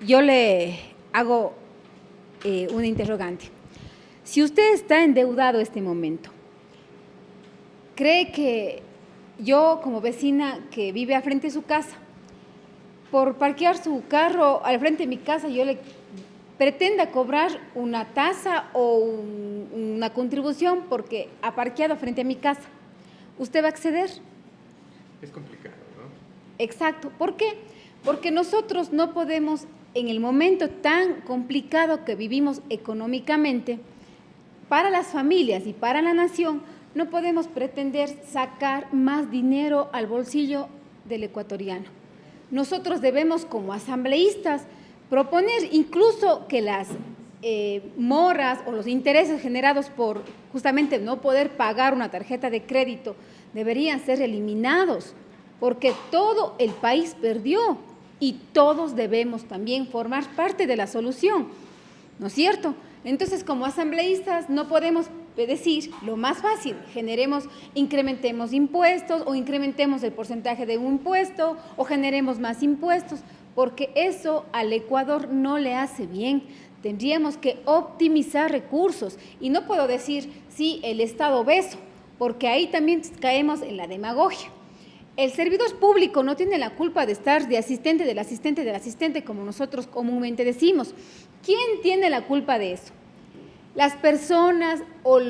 yo le hago una interrogante. Si usted está endeudado en este momento, ¿cree que yo como vecina que vive al frente de su casa, por parquear su carro al frente de mi casa, yo le pretenda cobrar una tasa o una contribución porque ha parqueado frente a mi casa? ¿Usted va a acceder? Es complicado, ¿no? Exacto. ¿Por qué? Porque nosotros no podemos, en el momento tan complicado que vivimos económicamente, para las familias y para la nación, no podemos pretender sacar más dinero al bolsillo del ecuatoriano. Nosotros debemos, como asambleístas, proponer incluso que las moras o los intereses generados por justamente no poder pagar una tarjeta de crédito deberían ser eliminados, porque todo el país perdió y todos debemos también formar parte de la solución, ¿no es cierto? Entonces, como asambleístas no podemos decir lo más fácil, incrementemos impuestos o incrementemos el porcentaje de un impuesto o generemos más impuestos, porque eso al Ecuador no le hace bien. Tendríamos que optimizar recursos y no puedo decir, sí, el Estado obeso, porque ahí también caemos en la demagogia. El servidor público no tiene la culpa de estar de asistente, del asistente, del asistente, como nosotros comúnmente decimos. ¿Quién tiene la culpa de eso? Las personas o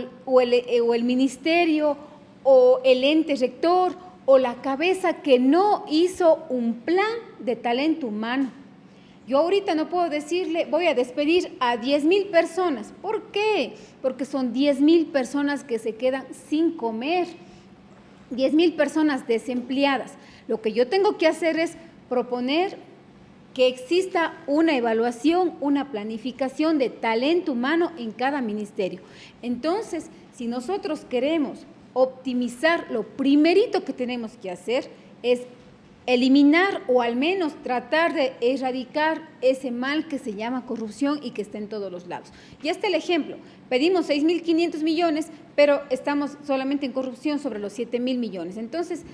el ministerio o el ente rector o la cabeza que no hizo un plan de talento humano. Yo ahorita no puedo decirle, voy a despedir a 10,000 personas. ¿Por qué? Porque son 10,000 personas que se quedan sin comer, 10,000 personas desempleadas. Lo que yo tengo que hacer es proponer que exista una evaluación, una planificación de talento humano en cada ministerio. Entonces, si nosotros queremos optimizar, lo primerito que tenemos que hacer es eliminar o al menos tratar de erradicar ese mal que se llama corrupción y que está en todos los lados. Y este es el ejemplo. Pedimos 6.500 millones, pero estamos solamente en corrupción sobre los 7.000 millones. Entonces,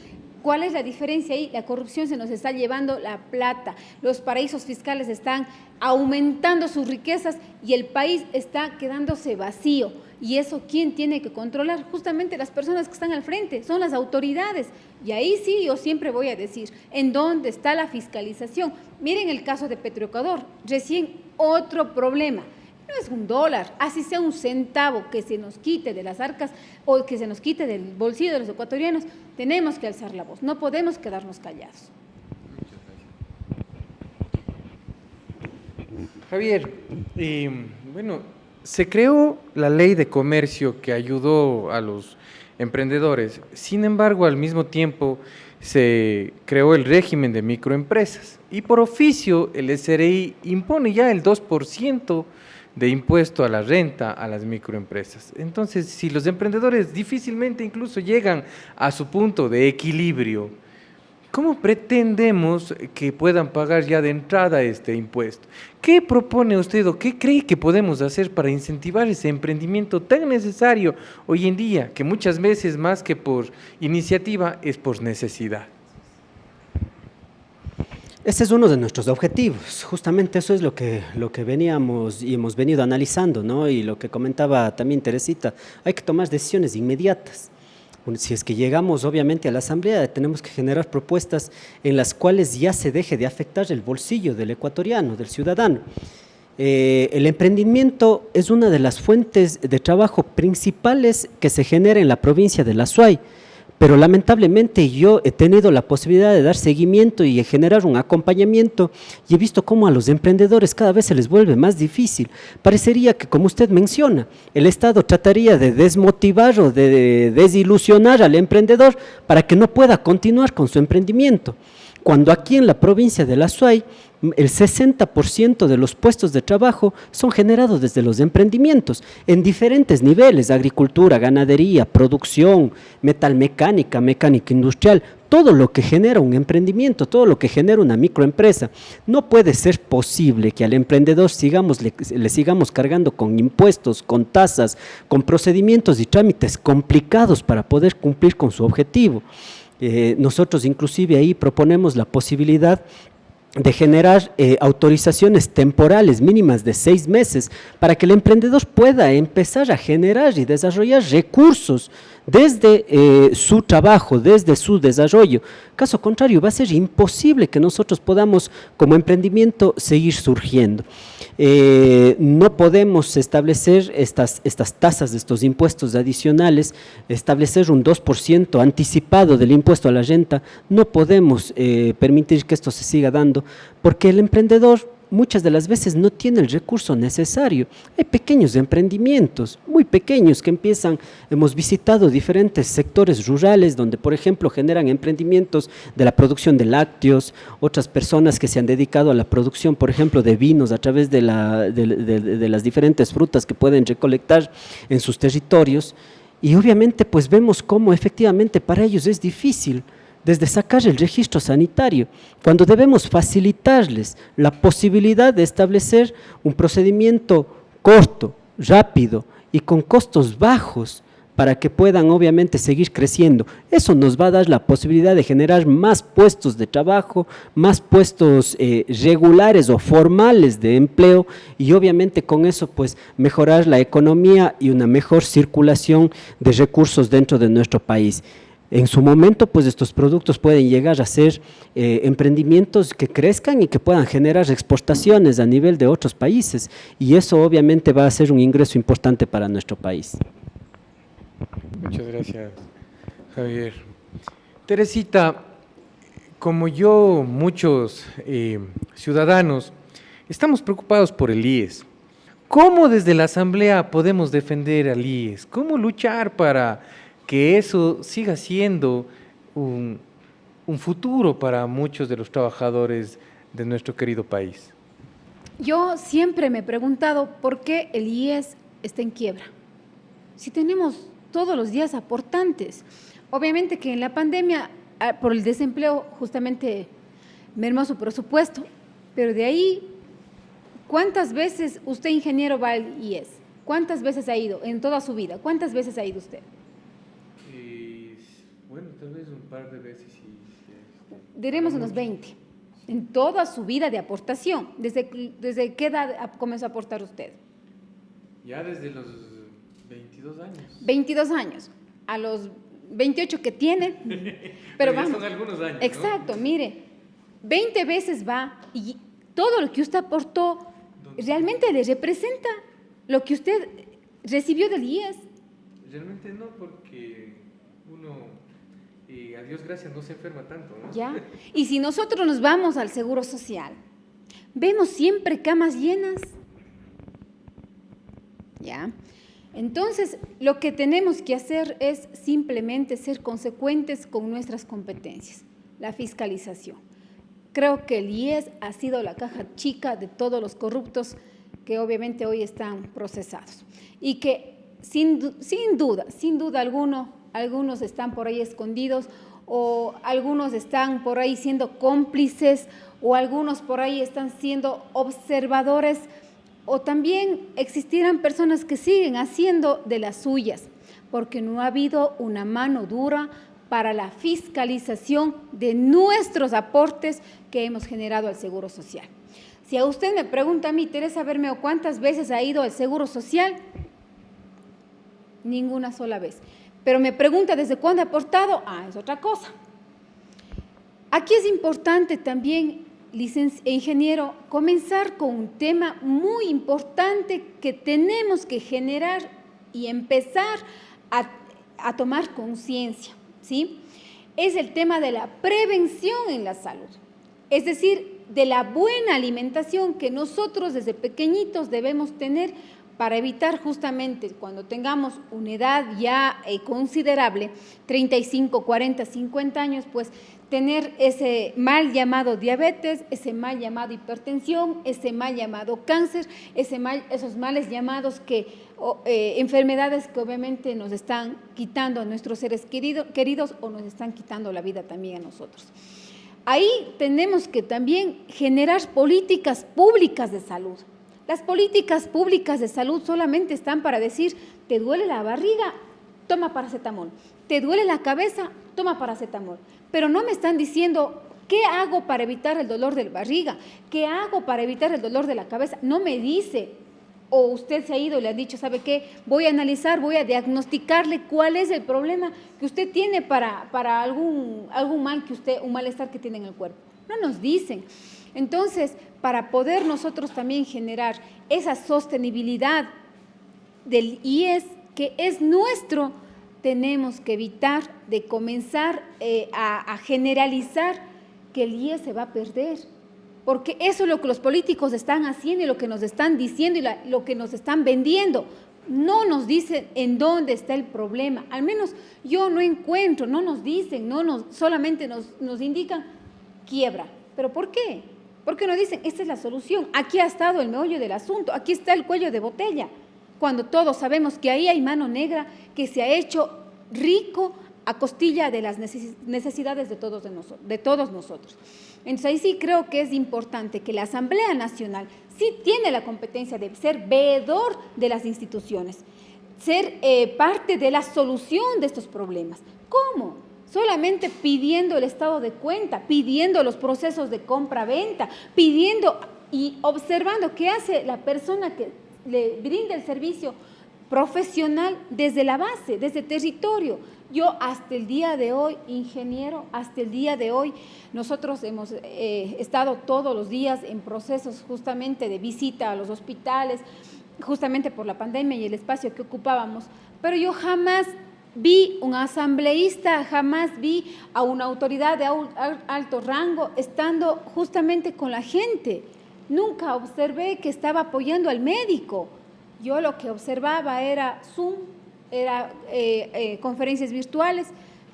¿cuál es la diferencia ahí? La corrupción se nos está llevando la plata, los paraísos fiscales están aumentando sus riquezas y el país está quedándose vacío. ¿Y eso quién tiene que controlar? Justamente las personas que están al frente, son las autoridades. Y ahí sí yo siempre voy a decir, ¿en dónde está la fiscalización? Miren el caso de Petroecuador, recién otro problema. No es $1, así sea un centavo que se nos quite de las arcas o que se nos quite del bolsillo de los ecuatorianos, tenemos que alzar la voz, no podemos quedarnos callados. Javier, bueno, se creó la ley de comercio que ayudó a los emprendedores. Sin embargo, al mismo tiempo se creó el régimen de microempresas y por oficio el SRI impone ya el 2% de impuesto a la renta a las microempresas. Entonces, si los emprendedores difícilmente incluso llegan a su punto de equilibrio, ¿cómo pretendemos que puedan pagar ya de entrada este impuesto? ¿Qué propone usted o qué cree que podemos hacer para incentivar ese emprendimiento tan necesario hoy en día, que muchas veces más que por iniciativa es por necesidad? Ese es uno de nuestros objetivos, justamente eso es lo que veníamos y hemos venido analizando, ¿no? Y lo que comentaba también Teresita, hay que tomar decisiones inmediatas. Si es que llegamos obviamente a la Asamblea, tenemos que generar propuestas en las cuales ya se deje de afectar el bolsillo del ecuatoriano, del ciudadano. El emprendimiento es una de las fuentes de trabajo principales que se genera en la provincia de La Suay, pero lamentablemente yo he tenido la posibilidad de dar seguimiento y de generar un acompañamiento y he visto cómo a los emprendedores cada vez se les vuelve más difícil. Parecería que, como usted menciona, el Estado trataría de desmotivar o de desilusionar al emprendedor para que no pueda continuar con su emprendimiento. Cuando aquí en la provincia de La Suay, el 60% de los puestos de trabajo son generados desde los emprendimientos, en diferentes niveles: agricultura, ganadería, producción, metalmecánica, mecánica industrial, todo lo que genera un emprendimiento, todo lo que genera una microempresa. No puede ser posible que al emprendedor le sigamos cargando con impuestos, con tasas, con procedimientos y trámites complicados para poder cumplir con su objetivo. Nosotros inclusive ahí proponemos la posibilidad de generar autorizaciones temporales mínimas de 6 meses para que el emprendedor pueda empezar a generar y desarrollar recursos desde su trabajo, desde su desarrollo. Caso contrario, va a ser imposible que nosotros podamos, como emprendimiento, seguir surgiendo. No podemos establecer estas tasas de estos impuestos adicionales, establecer un 2% anticipado del impuesto a la renta. No podemos permitir que esto se siga dando, porque el emprendedor muchas de las veces no tiene el recurso necesario. Hay pequeños emprendimientos, muy pequeños, que empiezan. Hemos visitado diferentes sectores rurales donde, por ejemplo, generan emprendimientos de la producción de lácteos, otras personas que se han dedicado a la producción, por ejemplo, de vinos a través de las diferentes frutas que pueden recolectar en sus territorios. Y obviamente pues vemos cómo efectivamente para ellos es difícil, desde sacar el registro sanitario, cuando debemos facilitarles la posibilidad de establecer un procedimiento corto, rápido y con costos bajos para que puedan obviamente seguir creciendo. Eso nos va a dar la posibilidad de generar más puestos de trabajo, más puestos regulares o formales de empleo y obviamente con eso pues mejorar la economía y una mejor circulación de recursos dentro de nuestro país. En su momento, pues estos productos pueden llegar a ser emprendimientos que crezcan y que puedan generar exportaciones a nivel de otros países y eso obviamente va a ser un ingreso importante para nuestro país. Muchas gracias, Javier. Teresita, como yo, muchos ciudadanos estamos preocupados por el IES. ¿Cómo desde la Asamblea podemos defender al IES? ¿Cómo luchar para que eso siga siendo un futuro para muchos de los trabajadores de nuestro querido país? Yo siempre me he preguntado por qué el IES está en quiebra. Si tenemos todos los días aportantes. Obviamente que en la pandemia, por el desempleo, justamente mermó su presupuesto, pero de ahí, ¿cuántas veces usted, ingeniero, va al IES? ¿Cuántas veces ha ido en toda su vida? ¿Cuántas veces ha ido usted? Bueno, tal vez un par de veces. Diremos unos 20. En toda su vida de aportación. ¿Desde qué edad comenzó a aportar usted? Ya desde los 22 años. 22 años. A los 28 que tiene, pero ya vamos. son algunos años, Exacto, ¿no? mire, 20 veces va y todo lo que usted aportó realmente le representa lo que usted recibió del IES. Realmente no, porque uno, a Dios gracias, no se enferma tanto, ¿no? ¿Ya? Y si nosotros nos vamos al Seguro Social, vemos siempre camas llenas. ¿Ya? Entonces, lo que tenemos que hacer es simplemente ser consecuentes con nuestras competencias, la fiscalización. Creo que el IES ha sido la caja chica de todos los corruptos que obviamente hoy están procesados y que sin duda algunos están por ahí escondidos o algunos están por ahí siendo cómplices o algunos por ahí están siendo observadores o también existirán personas que siguen haciendo de las suyas porque no ha habido una mano dura para la fiscalización de nuestros aportes que hemos generado al Seguro Social. Si a usted me pregunta a mí, Teresa Bermeo, ¿cuántas veces ha ido al Seguro Social? Ninguna sola vez. Pero me pregunta desde cuándo ha aportado, es otra cosa. Aquí es importante también, ingeniero, comenzar con un tema muy importante que tenemos que generar y empezar a tomar conciencia, ¿sí? Es el tema de la prevención en la salud. Es decir, de la buena alimentación que nosotros desde pequeñitos debemos tener para evitar justamente cuando tengamos una edad ya considerable, 35, 40, 50 años, pues tener ese mal llamado diabetes, ese mal llamado hipertensión, ese mal llamado cáncer, esos males llamados enfermedades que obviamente nos están quitando a nuestros seres queridos o nos están quitando la vida también a nosotros. Ahí tenemos que también generar políticas públicas de salud. Las políticas públicas de salud solamente están para decir, ¿te duele la barriga? Toma paracetamol. ¿Te duele la cabeza? Toma paracetamol. Pero no me están diciendo, ¿qué hago para evitar el dolor de la barriga? ¿Qué hago para evitar el dolor de la cabeza? No me dice. O usted se ha ido y le ha dicho, ¿sabe qué? Voy a analizar, voy a diagnosticarle cuál es el problema que usted tiene para algún mal un malestar que tiene en el cuerpo. No nos dicen. Entonces, para poder nosotros también generar esa sostenibilidad del IES que es nuestro, tenemos que evitar de comenzar a generalizar que el IES se va a perder. Porque eso es lo que los políticos están haciendo y lo que nos están diciendo y lo que nos están vendiendo. No nos dicen en dónde está el problema. Al menos yo no encuentro, no nos dicen, solamente nos indican quiebra. ¿Pero por qué? Porque nos dicen, esta es la solución. Aquí ha estado el meollo del asunto, aquí está el cuello de botella. Cuando todos sabemos que ahí hay mano negra que se ha hecho rico a costilla de las necesidades de todos nosotros. Entonces ahí sí creo que es importante que la Asamblea Nacional sí tiene la competencia de ser veedor de las instituciones, ser parte de la solución de estos problemas. ¿Cómo? Solamente pidiendo el estado de cuenta, pidiendo los procesos de compra-venta, pidiendo y observando qué hace la persona que le brinda el servicio profesional desde la base, desde el territorio. Yo hasta el día de hoy, ingeniero, hasta el día de hoy, nosotros hemos estado todos los días en procesos justamente de visita a los hospitales, justamente por la pandemia y el espacio que ocupábamos, pero yo jamás vi un asambleísta, jamás vi a una autoridad de alto rango estando justamente con la gente. Nunca observé que estaba apoyando al médico. Yo lo que observaba era Zoom, era conferencias virtuales,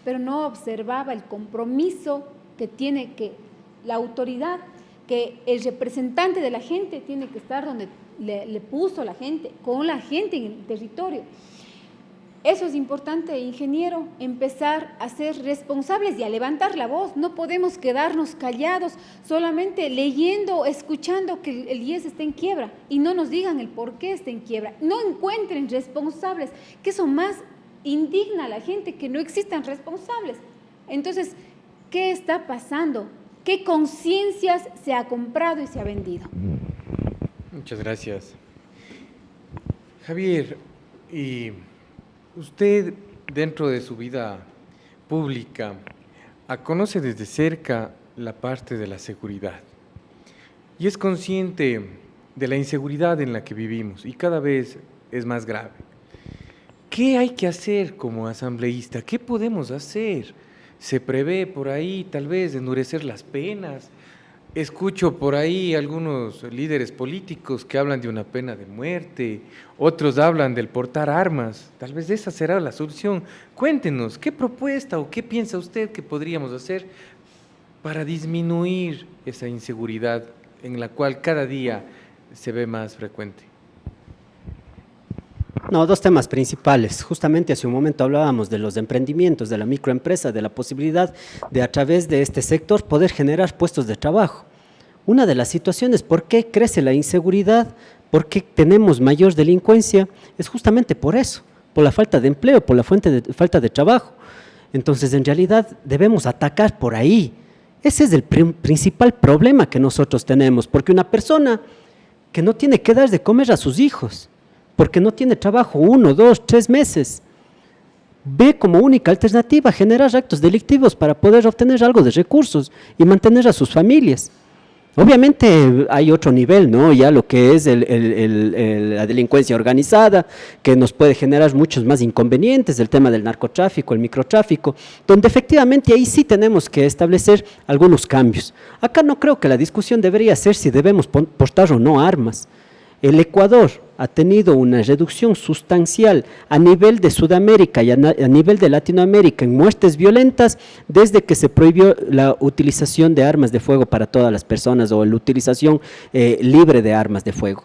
pero no observaba el compromiso que tiene que la autoridad, que el representante de la gente tiene que estar donde le puso la gente, con la gente en el territorio. Eso es importante, ingeniero, empezar a ser responsables y a levantar la voz. No podemos quedarnos callados, solamente leyendo, escuchando que el IES está en quiebra y no nos digan el por qué está en quiebra. No encuentren responsables, que eso más indigna a la gente, que no existan responsables. Entonces, ¿qué está pasando? ¿Qué conciencias se ha comprado y se ha vendido? Muchas gracias. Javier, y usted, dentro de su vida pública, conoce desde cerca la parte de la seguridad y es consciente de la inseguridad en la que vivimos y cada vez es más grave. ¿Qué hay que hacer como asambleísta? ¿Qué podemos hacer? ¿Se prevé por ahí tal vez endurecer las penas? Escucho por ahí algunos líderes políticos que hablan de una pena de muerte, otros hablan del portar armas, tal vez esa será la solución. Cuéntenos, ¿qué propuesta o qué piensa usted que podríamos hacer para disminuir esa inseguridad en la cual cada día se ve más frecuente? No, dos temas principales. Justamente hace un momento hablábamos de los emprendimientos, de la microempresa, de la posibilidad de a través de este sector poder generar puestos de trabajo. Una de las situaciones por qué crece la inseguridad, por qué tenemos mayor delincuencia, es justamente por eso, por la falta de empleo, por la falta de trabajo. Entonces, en realidad, debemos atacar por ahí. Ese es el principal problema que nosotros tenemos, porque una persona que no tiene que dar de comer a sus hijos, porque no tiene trabajo 1, 2, 3 meses, ve como única alternativa generar actos delictivos para poder obtener algo de recursos y mantener a sus familias. Obviamente hay otro nivel, ¿no? Ya lo que es la delincuencia organizada, que nos puede generar muchos más inconvenientes, el tema del narcotráfico, el microtráfico, donde efectivamente ahí sí tenemos que establecer algunos cambios. Acá no creo que la discusión debería ser si debemos portar o no armas. El Ecuador ha tenido una reducción sustancial a nivel de Sudamérica y a nivel de Latinoamérica en muertes violentas desde que se prohibió la utilización de armas de fuego para todas las personas o la utilización libre de armas de fuego.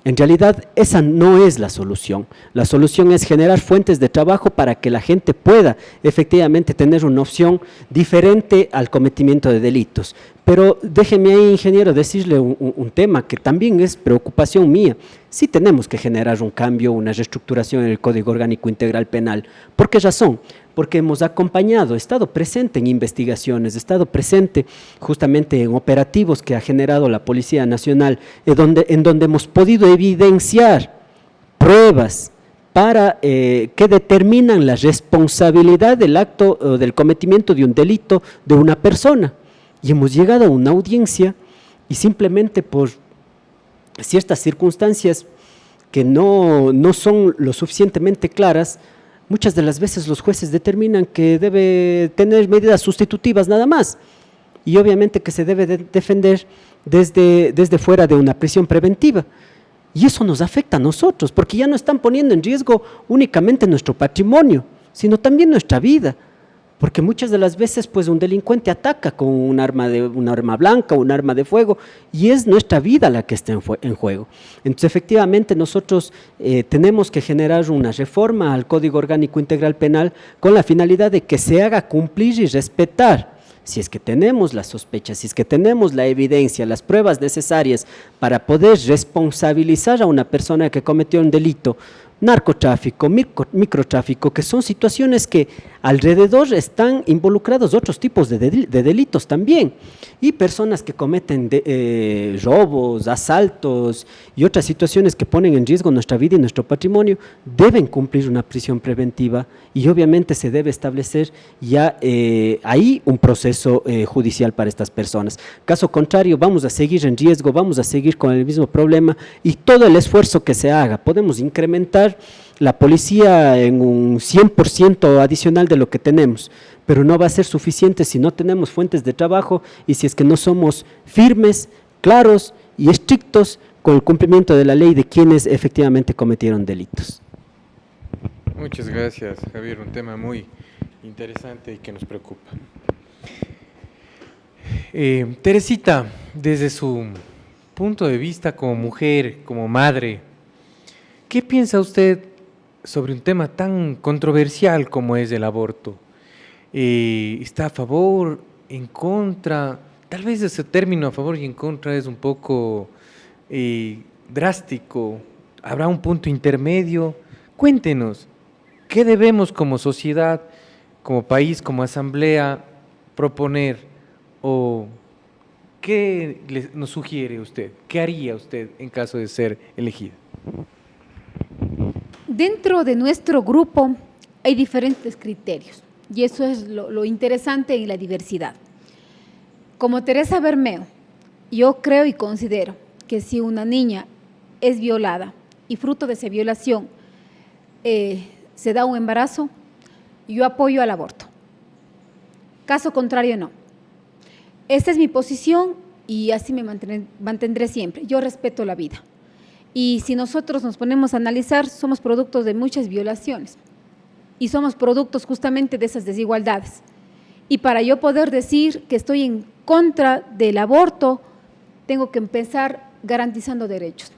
En realidad, esa no es la solución. La solución es generar fuentes de trabajo para que la gente pueda efectivamente tener una opción diferente al cometimiento de delitos. Pero déjeme ahí, ingeniero, decirle un tema que también es preocupación mía. Sí tenemos que generar un cambio, una reestructuración en el Código Orgánico Integral Penal. ¿Por qué razón? Porque hemos acompañado, estado presente en investigaciones, estado presente justamente en operativos que ha generado la Policía Nacional, en donde hemos podido evidenciar pruebas para que determinan la responsabilidad del acto o del cometimiento de un delito de una persona. Y hemos llegado a una audiencia y simplemente por ciertas circunstancias que no son lo suficientemente claras, muchas de las veces los jueces determinan que debe tener medidas sustitutivas nada más y obviamente que se debe defender desde fuera de una prisión preventiva. Y eso nos afecta a nosotros, porque ya no están poniendo en riesgo únicamente nuestro patrimonio, sino también nuestra vida. Porque muchas de las veces pues un delincuente ataca con un arma blanca, un arma de fuego, y es nuestra vida la que está en juego. Entonces efectivamente nosotros tenemos que generar una reforma al Código Orgánico Integral Penal con la finalidad de que se haga cumplir y respetar. Si es que tenemos las sospechas, si es que tenemos la evidencia, las pruebas necesarias para poder responsabilizar a una persona que cometió un delito, narcotráfico, microtráfico, que son situaciones que alrededor están involucrados otros tipos de delitos también, y personas que cometen robos, asaltos y otras situaciones que ponen en riesgo nuestra vida y nuestro patrimonio, deben cumplir una prisión preventiva y obviamente se debe establecer ya ahí un proceso judicial para estas personas. Caso contrario, vamos a seguir en riesgo, vamos a seguir con el mismo problema y todo el esfuerzo que se haga, podemos incrementar la policía en un 100% adicional de lo que tenemos, pero no va a ser suficiente si no tenemos fuentes de trabajo y si es que no somos firmes, claros y estrictos con el cumplimiento de la ley de quienes efectivamente cometieron delitos. Muchas gracias, Javier, un tema muy interesante y que nos preocupa. Teresita, desde su punto de vista como mujer, como madre, ¿qué piensa usted sobre un tema tan controversial como es el aborto. ¿Está a favor, en contra? Tal vez ese término a favor y en contra es un poco drástico. ¿Habrá un punto intermedio? Cuéntenos, ¿qué debemos como sociedad, como país, como asamblea proponer? ¿O qué nos sugiere usted? ¿Qué haría usted en caso de ser elegida? Dentro de nuestro grupo hay diferentes criterios y eso es lo interesante en la diversidad. Como Teresa Bermeo, yo creo y considero que si una niña es violada y fruto de esa violación se da un embarazo, yo apoyo al aborto. Caso contrario, no. Esta es mi posición y así me mantendré siempre. Yo respeto la vida. Y si nosotros nos ponemos a analizar, somos productos de muchas violaciones y somos productos justamente de esas desigualdades. Y para yo poder decir que estoy en contra del aborto, tengo que empezar garantizando derechos.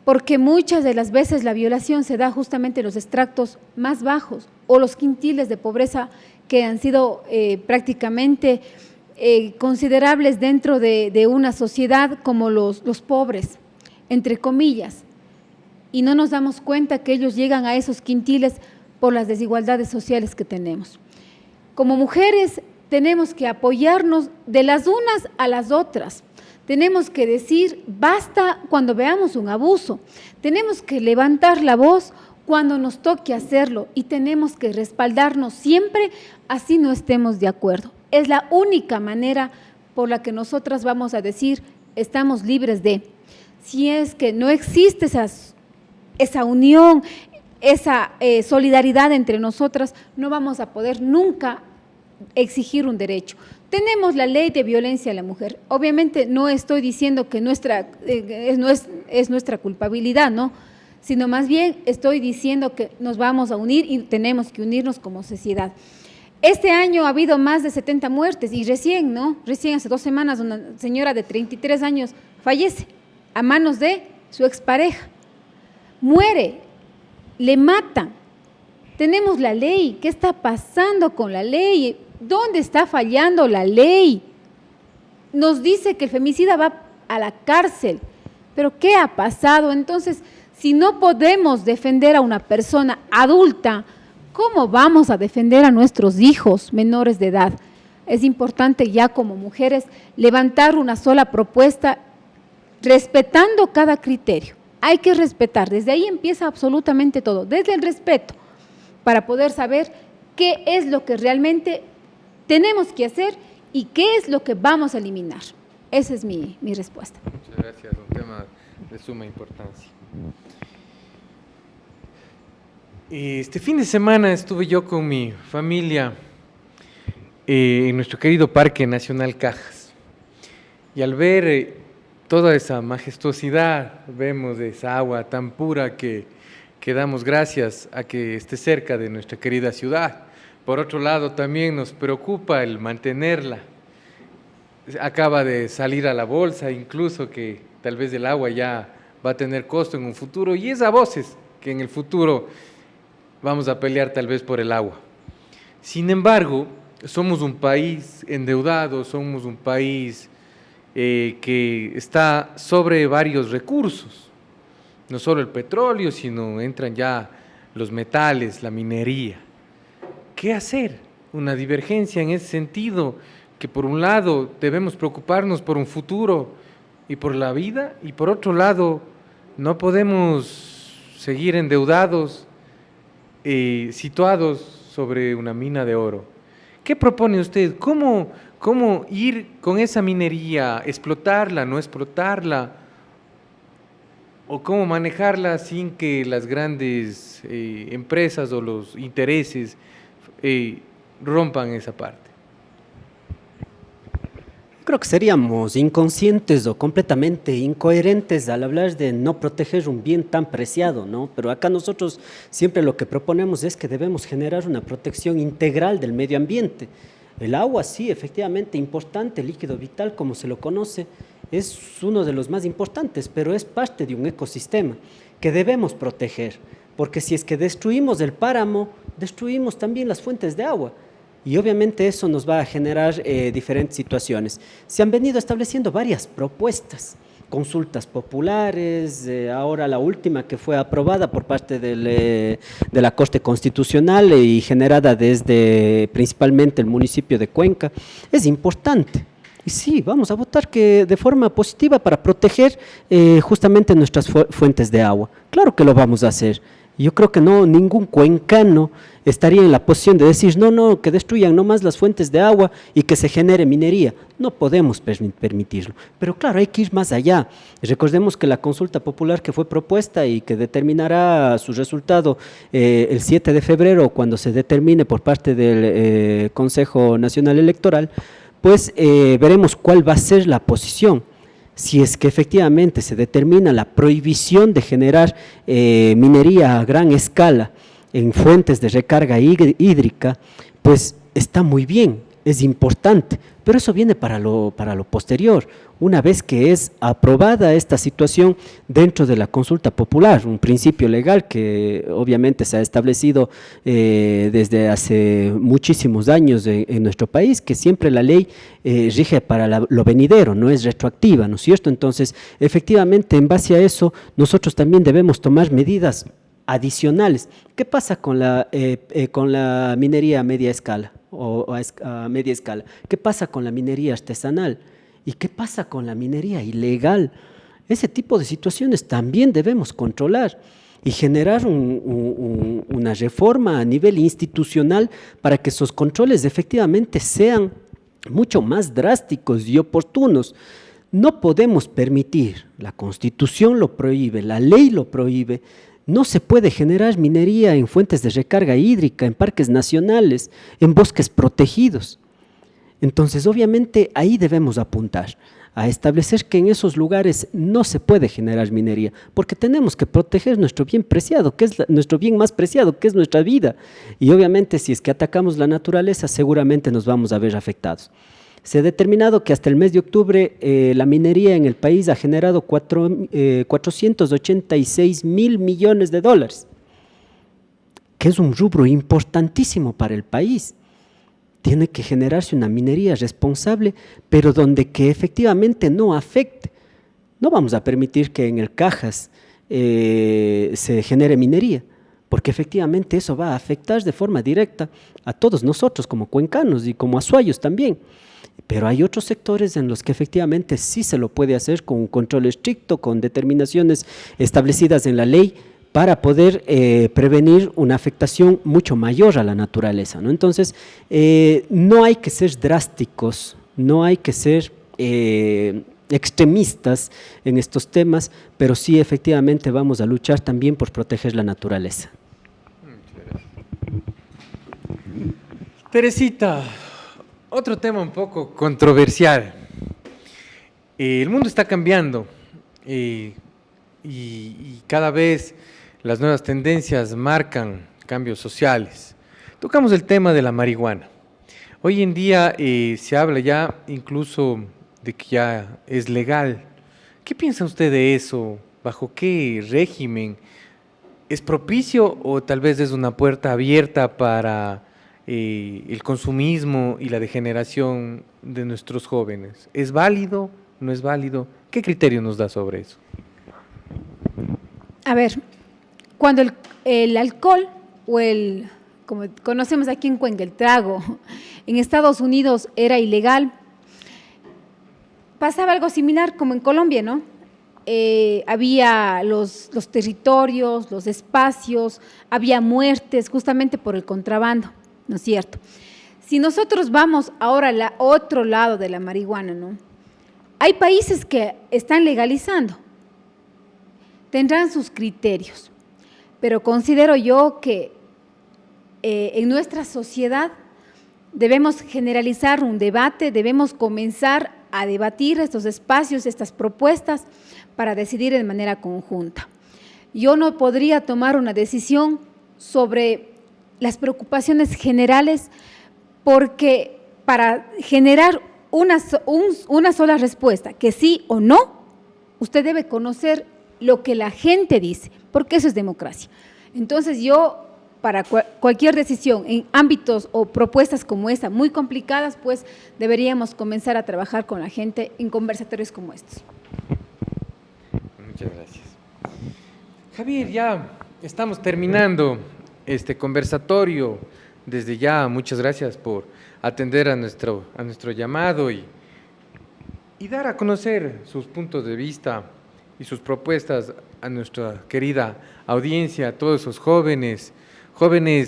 Porque muchas de las veces la violación se da justamente en los estratos más bajos o los quintiles de pobreza que han sido prácticamente considerables dentro de una sociedad como los pobres, entre comillas, y no nos damos cuenta que ellos llegan a esos quintiles por las desigualdades sociales que tenemos. Como mujeres tenemos que apoyarnos de las unas a las otras, tenemos que decir basta cuando veamos un abuso, tenemos que levantar la voz cuando nos toque hacerlo y tenemos que respaldarnos siempre, así no estemos de acuerdo. Es la única manera por la que nosotras vamos a decir estamos libres de. Si es que no existe esa unión, esa solidaridad entre nosotras, no vamos a poder nunca exigir un derecho. Tenemos la ley de violencia a la mujer. Obviamente no estoy diciendo que es nuestra culpabilidad, ¿no? Sino más bien estoy diciendo que nos vamos a unir y tenemos que unirnos como sociedad. Este año ha habido más de 70 muertes y recién hace 2 semanas una señora de 33 años fallece a manos de su expareja. Muere, le matan. Tenemos la ley. ¿Qué está pasando con la ley? ¿Dónde está fallando la ley? Nos dice que el femicida va a la cárcel. ¿Pero qué ha pasado? Entonces, si no podemos defender a una persona adulta, ¿cómo vamos a defender a nuestros hijos menores de edad? Es importante ya como mujeres levantar una sola propuesta respetando cada criterio. Hay que respetar, desde ahí empieza absolutamente todo, desde el respeto, para poder saber qué es lo que realmente tenemos que hacer y qué es lo que vamos a eliminar. Esa es mi respuesta. Muchas gracias, un tema de suma importancia. Este fin de semana estuve yo con mi familia en nuestro querido Parque Nacional Cajas y al ver toda esa majestuosidad, vemos esa agua tan pura que damos gracias a que esté cerca de nuestra querida ciudad. Por otro lado, también nos preocupa el mantenerla. Acaba de salir a la bolsa, incluso que tal vez el agua ya va a tener costo en un futuro, y es a voces que en el futuro vamos a pelear tal vez por el agua. Sin embargo, somos un país endeudado, somos un país que está sobre varios recursos, no solo el petróleo, sino entran ya los metales, la minería. ¿Qué hacer? Una divergencia en ese sentido, que por un lado debemos preocuparnos por un futuro y por la vida, y por otro lado no podemos seguir endeudados, situados sobre una mina de oro. ¿Qué propone usted? ¿Cómo ir con esa minería? ¿Explotarla, no explotarla? ¿O cómo manejarla sin que las grandes empresas o los intereses rompan esa parte? Creo que seríamos inconscientes o completamente incoherentes al hablar de no proteger un bien tan preciado, ¿no? Pero acá nosotros siempre lo que proponemos es que debemos generar una protección integral del medio ambiente. El agua, sí, efectivamente importante, líquido vital como se lo conoce, es uno de los más importantes, pero es parte de un ecosistema que debemos proteger. porque si es que destruimos el páramo, destruimos también las fuentes de agua. Y obviamente eso nos va a generar diferentes situaciones. Se han venido estableciendo varias propuestas, consultas populares, ahora la última que fue aprobada por parte de la Corte Constitucional y generada desde principalmente el municipio de Cuenca, es importante. Y sí, vamos a votar que de forma positiva para proteger justamente nuestras fuentes de agua. Claro que lo vamos a hacer. Yo creo que no, ningún cuencano estaría en la posición de decir, no, que destruyan nomás las fuentes de agua y que se genere minería. No podemos permitirlo. Pero claro, hay que ir más allá. Recordemos que la consulta popular que fue propuesta y que determinará su resultado el 7 de febrero, cuando se determine por parte del Consejo Nacional Electoral, pues veremos cuál va a ser la posición. Si es que efectivamente se determina la prohibición de generar minería a gran escala en fuentes de recarga hídrica, pues está muy bien, es importante, pero eso viene para lo posterior, una vez que es aprobada esta situación dentro de la consulta popular, un principio legal que obviamente se ha establecido desde hace muchísimos años en nuestro país, que siempre la ley rige para lo venidero, no es retroactiva, ¿no es cierto? Entonces, efectivamente, en base a eso, nosotros también debemos tomar medidas adicionales. ¿Qué pasa con la minería a media escala o a media escala? ¿Qué pasa con la minería artesanal? ¿Y qué pasa con la minería ilegal? Ese tipo de situaciones también debemos controlar y generar una reforma a nivel institucional para que esos controles efectivamente sean mucho más drásticos y oportunos. No podemos permitir, la Constitución lo prohíbe, la ley lo prohíbe, no se puede generar minería en fuentes de recarga hídrica, en parques nacionales, en bosques protegidos. Entonces, obviamente, ahí debemos apuntar, a establecer que en esos lugares no se puede generar minería, porque tenemos que proteger nuestro bien preciado, que es nuestro bien más preciado, que es nuestra vida. Y obviamente, si es que atacamos la naturaleza, seguramente nos vamos a ver afectados. Se ha determinado que hasta el mes de octubre la minería en el país ha generado 486 mil millones de dólares, que es un rubro importantísimo para el país. Tiene que generarse una minería responsable, pero donde que efectivamente no afecte. No vamos a permitir que en el Cajas se genere minería, porque efectivamente eso va a afectar de forma directa a todos nosotros como cuencanos y como azuayos también. Pero hay otros sectores en los que efectivamente sí se lo puede hacer con un control estricto, con determinaciones establecidas en la ley, para poder prevenir una afectación mucho mayor a la naturaleza, ¿no? Entonces, no hay que ser drásticos, no hay que ser extremistas en estos temas, pero sí efectivamente vamos a luchar también por proteger la naturaleza. Teresita, otro tema un poco controversial. El mundo está cambiando y cada vez las nuevas tendencias marcan cambios sociales. Tocamos el tema de la marihuana. Hoy en día se habla ya incluso de que ya es legal. ¿Qué piensa usted de eso? ¿Bajo qué régimen? ¿Es propicio o tal vez es una puerta abierta para el consumismo y la degeneración de nuestros jóvenes? ¿Es válido? ¿No es válido? ¿Qué criterio nos da sobre eso? A ver, cuando el alcohol o como conocemos aquí en Cuenca, el trago, en Estados Unidos era ilegal, pasaba algo similar como en Colombia, ¿no? Había los territorios, los espacios, había muertes justamente por el contrabando, ¿no es cierto? Si nosotros vamos ahora al otro lado de la marihuana, ¿no? Hay países que están legalizando, tendrán sus criterios, pero considero yo que en nuestra sociedad debemos generalizar un debate, debemos comenzar a debatir estos espacios, estas propuestas, para decidir de manera conjunta. Yo no podría tomar una decisión sobre las preocupaciones generales, porque para generar una sola respuesta, que sí o no, usted debe conocer lo que la gente dice, porque eso es democracia. Entonces yo, para cualquier decisión en ámbitos o propuestas como esta, muy complicadas, pues deberíamos comenzar a trabajar con la gente en conversatorios como estos. Muchas gracias. Javier, ya estamos terminando este conversatorio. Desde ya, muchas gracias por atender a nuestro llamado y dar a conocer sus puntos de vista y sus propuestas a nuestra querida audiencia, a todos esos jóvenes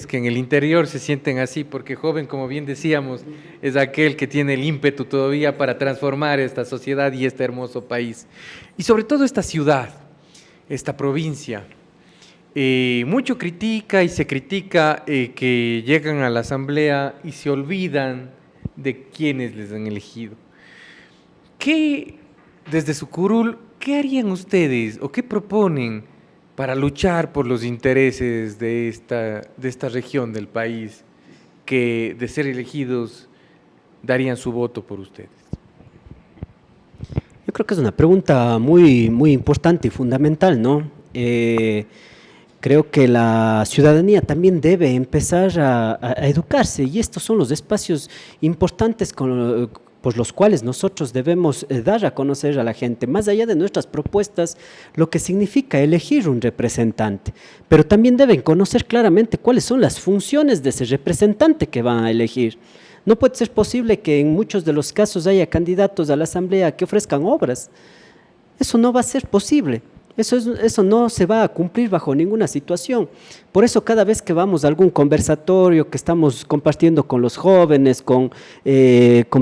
que en el interior se sienten así, porque joven, como bien decíamos, es aquel que tiene el ímpetu todavía para transformar esta sociedad y este hermoso país. Y sobre todo esta ciudad, esta provincia. Mucho critica y se critica que llegan a la asamblea y se olvidan de quienes les han elegido. ¿Qué, desde su curul, qué harían ustedes o qué proponen para luchar por los intereses de esta región del país, que de ser elegidos darían su voto por ustedes? Yo creo que es una pregunta muy, muy importante y fundamental, ¿no? Creo que la ciudadanía también debe empezar a educarse, y estos son los espacios importantes por los cuales nosotros debemos dar a conocer a la gente, más allá de nuestras propuestas, lo que significa elegir un representante. Pero también deben conocer claramente cuáles son las funciones de ese representante que van a elegir. No puede ser posible que en muchos de los casos haya candidatos a la asamblea que ofrezcan obras. Eso no va a ser posible. Eso no se va a cumplir bajo ninguna situación. Por eso cada vez que vamos a algún conversatorio, que estamos compartiendo con los jóvenes, con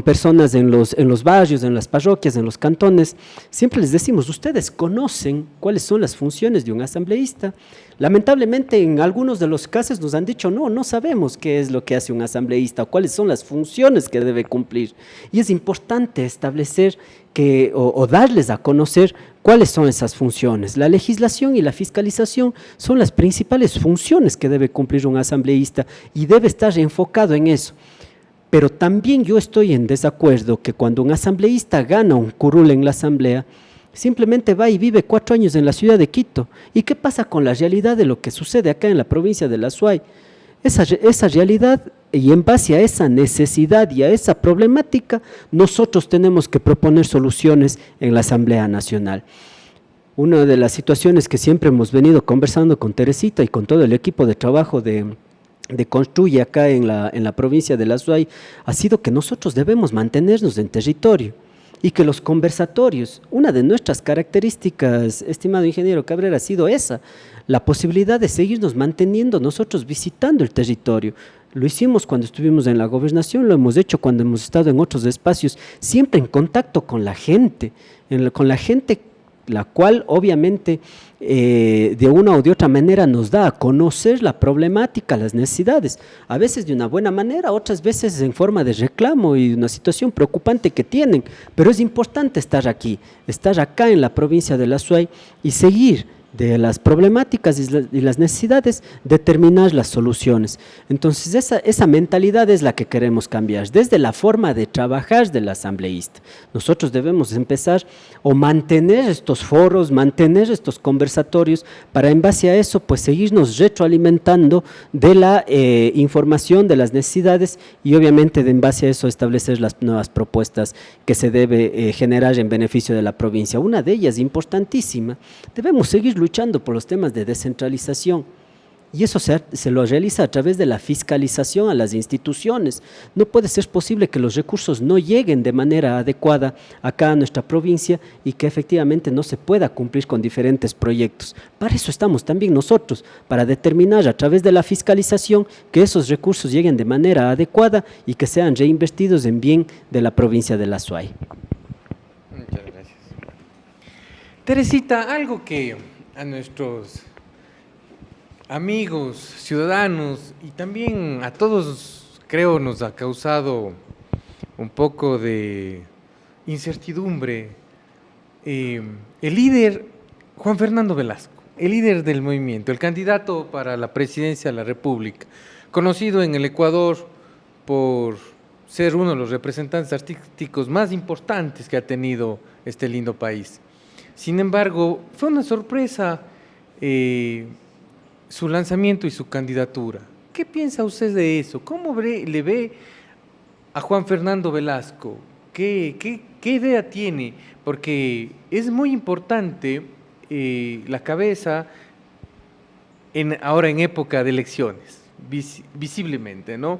personas en los barrios, en las parroquias, en los cantones, siempre les decimos: ustedes conocen cuáles son las funciones de un asambleísta. Lamentablemente en algunos de los casos nos han dicho: no sabemos qué es lo que hace un asambleísta o cuáles son las funciones que debe cumplir. Y es importante establecer o darles a conocer cuáles son esas funciones. La legislación y la fiscalización son las principales funciones que debe cumplir un asambleísta y debe estar enfocado en eso. Pero también yo estoy en desacuerdo que cuando un asambleísta gana un curul en la asamblea, simplemente va y vive 4 años en la ciudad de Quito. ¿Y qué pasa con la realidad de lo que sucede acá en la provincia de la Azuay? Esa realidad, y en base a esa necesidad y a esa problemática, nosotros tenemos que proponer soluciones en la Asamblea Nacional. Una de las situaciones que siempre hemos venido conversando con Teresita y con todo el equipo de trabajo de Construye acá en la provincia de la Azuay ha sido que nosotros debemos mantenernos en territorio y que los conversatorios, una de nuestras características, estimado ingeniero Cabrera, ha sido esa, la posibilidad de seguirnos manteniendo nosotros visitando el territorio. Lo hicimos cuando estuvimos en la gobernación, lo hemos hecho cuando hemos estado en otros espacios, siempre en contacto con la gente, la cual obviamente de una u de otra manera nos da a conocer la problemática, las necesidades, a veces de una buena manera, otras veces en forma de reclamo y de una situación preocupante que tienen, pero es importante estar acá en la provincia de la Azuay y seguir de las problemáticas y las necesidades, determinar las soluciones. Entonces esa mentalidad es la que queremos cambiar, desde la forma de trabajar del asambleísta. Nosotros debemos empezar o mantener estos foros, mantener estos conversatorios, para en base a eso pues seguirnos retroalimentando de la información, de las necesidades, y obviamente en base a eso establecer las nuevas propuestas que se debe generar en beneficio de la provincia. Una de ellas importantísima, debemos seguir luchando por los temas de descentralización, y eso se lo realiza a través de la fiscalización a las instituciones. No puede ser posible que los recursos no lleguen de manera adecuada acá a nuestra provincia y que efectivamente no se pueda cumplir con diferentes proyectos. Para eso estamos también nosotros, para determinar a través de la fiscalización que esos recursos lleguen de manera adecuada y que sean reinvertidos en bien de la provincia de la Azuay. Muchas gracias. Teresita, algo que a nuestros amigos, ciudadanos y también a todos, creo, nos ha causado un poco de incertidumbre. El líder, Juan Fernando Velasco, el líder del movimiento, el candidato para la presidencia de la República, conocido en el Ecuador por ser uno de los representantes artísticos más importantes que ha tenido este lindo país. Sin embargo, fue una sorpresa su lanzamiento y su candidatura. ¿Qué piensa usted de eso? ¿Cómo le ve a Juan Fernando Velasco? ¿Qué idea tiene? Porque es muy importante la cabeza ahora en época de elecciones, visiblemente, ¿no?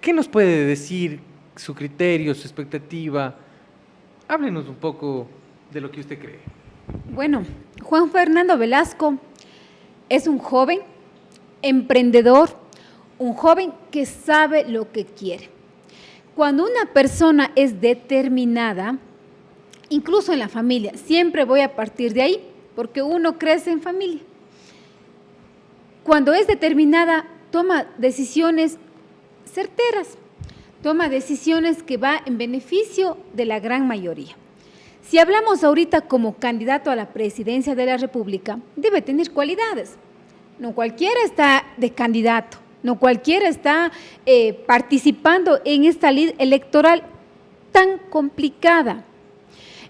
¿Qué nos puede decir su criterio, su expectativa? Háblenos un poco de lo que usted cree. Bueno, Juan Fernando Velasco es un joven emprendedor, un joven que sabe lo que quiere. Cuando una persona es determinada, incluso en la familia, siempre voy a partir de ahí, porque uno crece en familia. Cuando es determinada, toma decisiones certeras, toma decisiones que van en beneficio de la gran mayoría. Si hablamos ahorita como candidato a la presidencia de la República, debe tener cualidades. No cualquiera está de candidato, no cualquiera está participando en esta lid electoral tan complicada.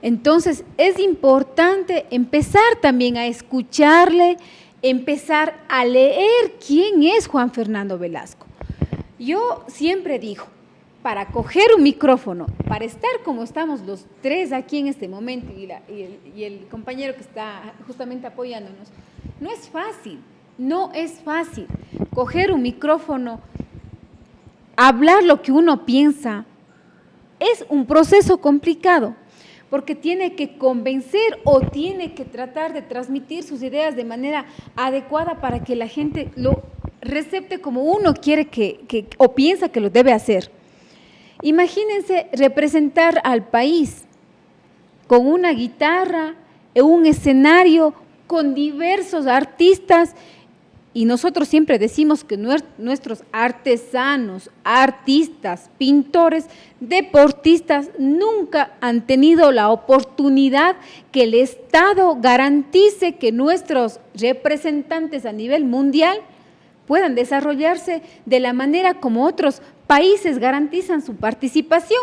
Entonces, es importante empezar también a escucharle, empezar a leer quién es Juan Fernando Velasco. Yo siempre digo, para coger un micrófono, para estar como estamos los tres aquí en este momento y el compañero que está justamente apoyándonos, no es fácil, no es fácil coger un micrófono, hablar lo que uno piensa, es un proceso complicado, porque tiene que convencer o tiene que tratar de transmitir sus ideas de manera adecuada para que la gente lo recepte como uno quiere o piensa que lo debe hacer. Imagínense representar al país con una guitarra, en un escenario, con diversos artistas, y nosotros siempre decimos que nuestros artesanos, artistas, pintores, deportistas, nunca han tenido la oportunidad que el Estado garantice que nuestros representantes a nivel mundial puedan desarrollarse de la manera como otros países garantizan su participación.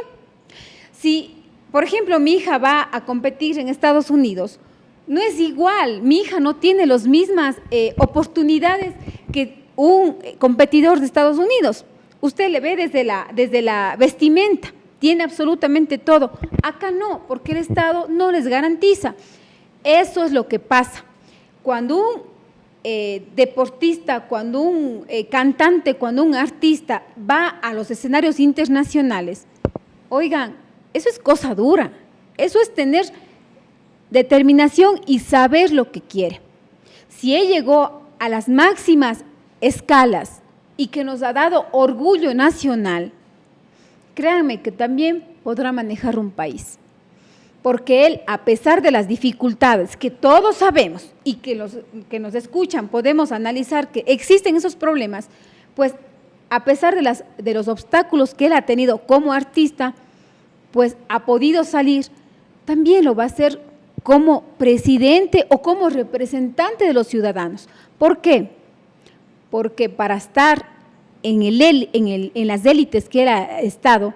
Si, por ejemplo, mi hija va a competir en Estados Unidos, no es igual, mi hija no tiene las mismas oportunidades que un competidor de Estados Unidos. Usted le ve desde la vestimenta, tiene absolutamente todo. Acá no, porque el Estado no les garantiza. Eso es lo que pasa. Cuando un deportista, cuando un cantante, cuando un artista va a los escenarios internacionales, oigan, eso es cosa dura, eso es tener determinación y saber lo que quiere. Si él llegó a las máximas escalas y que nos ha dado orgullo nacional, créanme que también podrá manejar un país. Porque él, a pesar de las dificultades que todos sabemos y que los que nos escuchan podemos analizar que existen esos problemas, pues a pesar de los obstáculos que él ha tenido como artista, pues ha podido salir, también lo va a hacer como presidente o como representante de los ciudadanos. ¿Por qué? Porque para estar en las élites que él ha estado,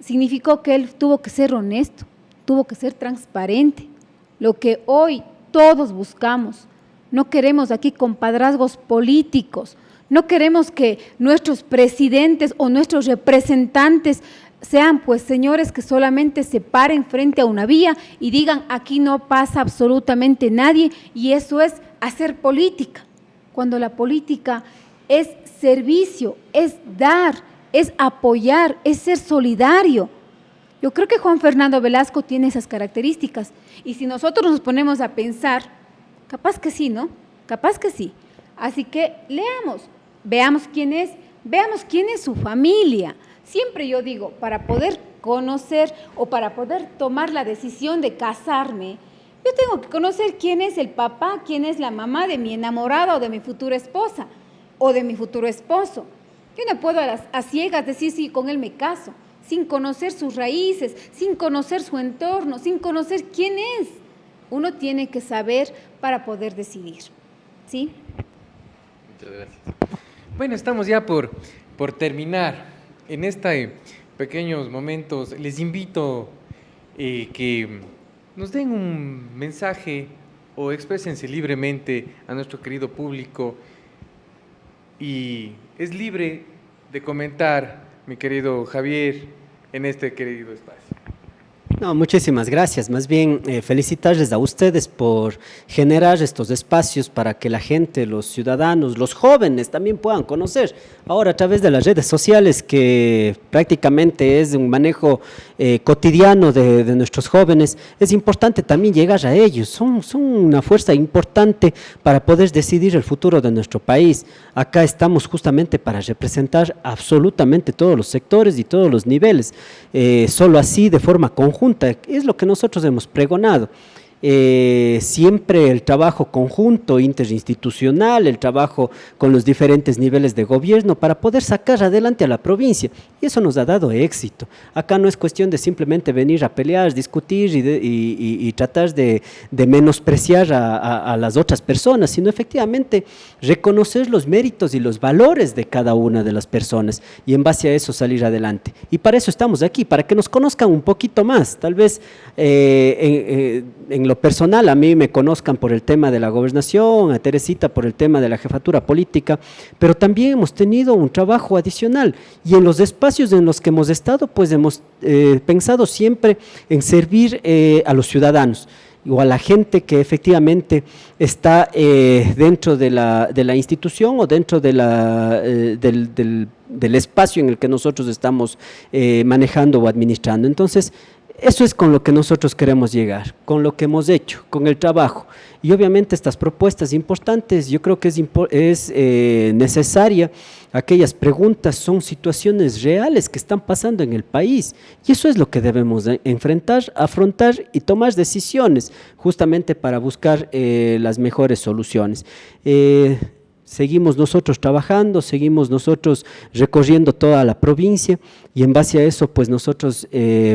significó que él tuvo que ser honesto, tuvo que ser transparente, lo que hoy todos buscamos. No queremos aquí compadrazgos políticos, no queremos que nuestros presidentes o nuestros representantes sean pues señores que solamente se paren frente a una vía y digan aquí no pasa absolutamente nadie, y eso es hacer política, cuando la política es servicio, es dar, es apoyar, es ser solidario. Yo creo que Juan Fernando Velasco tiene esas características, y si nosotros nos ponemos a pensar, capaz que sí, ¿no? Capaz que sí. Así que leamos, veamos quién es su familia. Siempre yo digo, para poder conocer o para poder tomar la decisión de casarme, yo tengo que conocer quién es el papá, quién es la mamá de mi enamorada o de mi futura esposa o de mi futuro esposo. Yo no puedo a ciegas decir si con él me caso, sin conocer sus raíces, sin conocer su entorno, sin conocer quién es. Uno tiene que saber para poder decidir, ¿sí? Muchas gracias. Bueno, estamos ya por terminar. En estos pequeños momentos les invito que nos den un mensaje o exprésense libremente a nuestro querido público y es libre de comentar, mi querido Javier, en este querido espacio. No, muchísimas gracias. Más bien, felicitarles a ustedes por generar estos espacios para que la gente, los ciudadanos, los jóvenes también puedan conocer. Ahora, a través de las redes sociales, que prácticamente es un manejo cotidiano de nuestros jóvenes, es importante también llegar a ellos. Son una fuerza importante para poder decidir el futuro de nuestro país. Acá estamos justamente para representar absolutamente todos los sectores y todos los niveles. Solo así, de forma conjunta, es lo que nosotros hemos pregonado. Siempre el trabajo conjunto, interinstitucional, el trabajo con los diferentes niveles de gobierno para poder sacar adelante a la provincia, y eso nos ha dado éxito. Acá no es cuestión de simplemente venir a pelear, discutir y tratar de menospreciar a las otras personas, sino efectivamente reconocer los méritos y los valores de cada una de las personas y en base a eso salir adelante. Y para eso estamos aquí, para que nos conozcan un poquito más. Tal vez en lo personal a mí me conozcan por el tema de la gobernación, a Teresita por el tema de la jefatura política, pero también hemos tenido un trabajo adicional y en los espacios en los que hemos estado pues hemos pensado siempre en servir a los ciudadanos o a la gente que efectivamente está dentro de la institución o dentro de del espacio en el que nosotros estamos manejando o administrando. Entonces, eso es con lo que nosotros queremos llegar, con lo que hemos hecho, con el trabajo. Y obviamente estas propuestas importantes, yo creo que es necesaria, aquellas preguntas son situaciones reales que están pasando en el país. Y eso es lo que debemos enfrentar, afrontar y tomar decisiones, justamente para buscar las mejores soluciones. Seguimos nosotros trabajando, seguimos nosotros recorriendo toda la provincia y en base a eso pues nosotros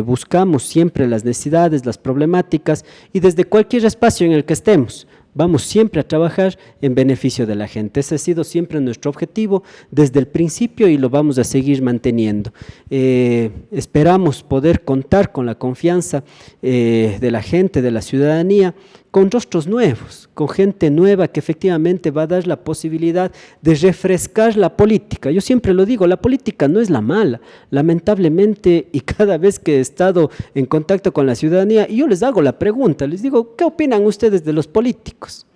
buscamos siempre las necesidades, las problemáticas y desde cualquier espacio en el que estemos vamos siempre a trabajar en beneficio de la gente. Ese ha sido siempre nuestro objetivo desde el principio y lo vamos a seguir manteniendo. Esperamos poder contar con la confianza de la gente, de la ciudadanía, con rostros nuevos, con gente nueva que efectivamente va a dar la posibilidad de refrescar la política. Yo siempre lo digo, la política no es la mala, lamentablemente, y cada vez que he estado en contacto con la ciudadanía, yo les hago la pregunta, les digo, ¿qué opinan ustedes de los políticos?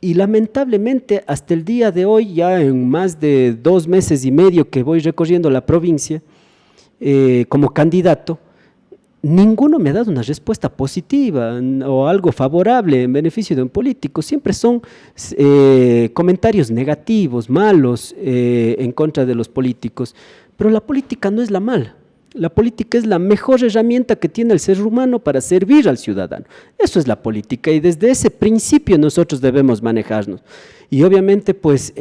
Y lamentablemente hasta el día de hoy, ya en más de 2 meses y medio que voy recorriendo la provincia como candidato, ninguno me ha dado una respuesta positiva o algo favorable en beneficio de un político. Siempre son comentarios negativos, malos en contra de los políticos. Pero la política no es la mala. La política es la mejor herramienta que tiene el ser humano para servir al ciudadano. Eso es la política y desde ese principio nosotros debemos manejarnos. Y obviamente pues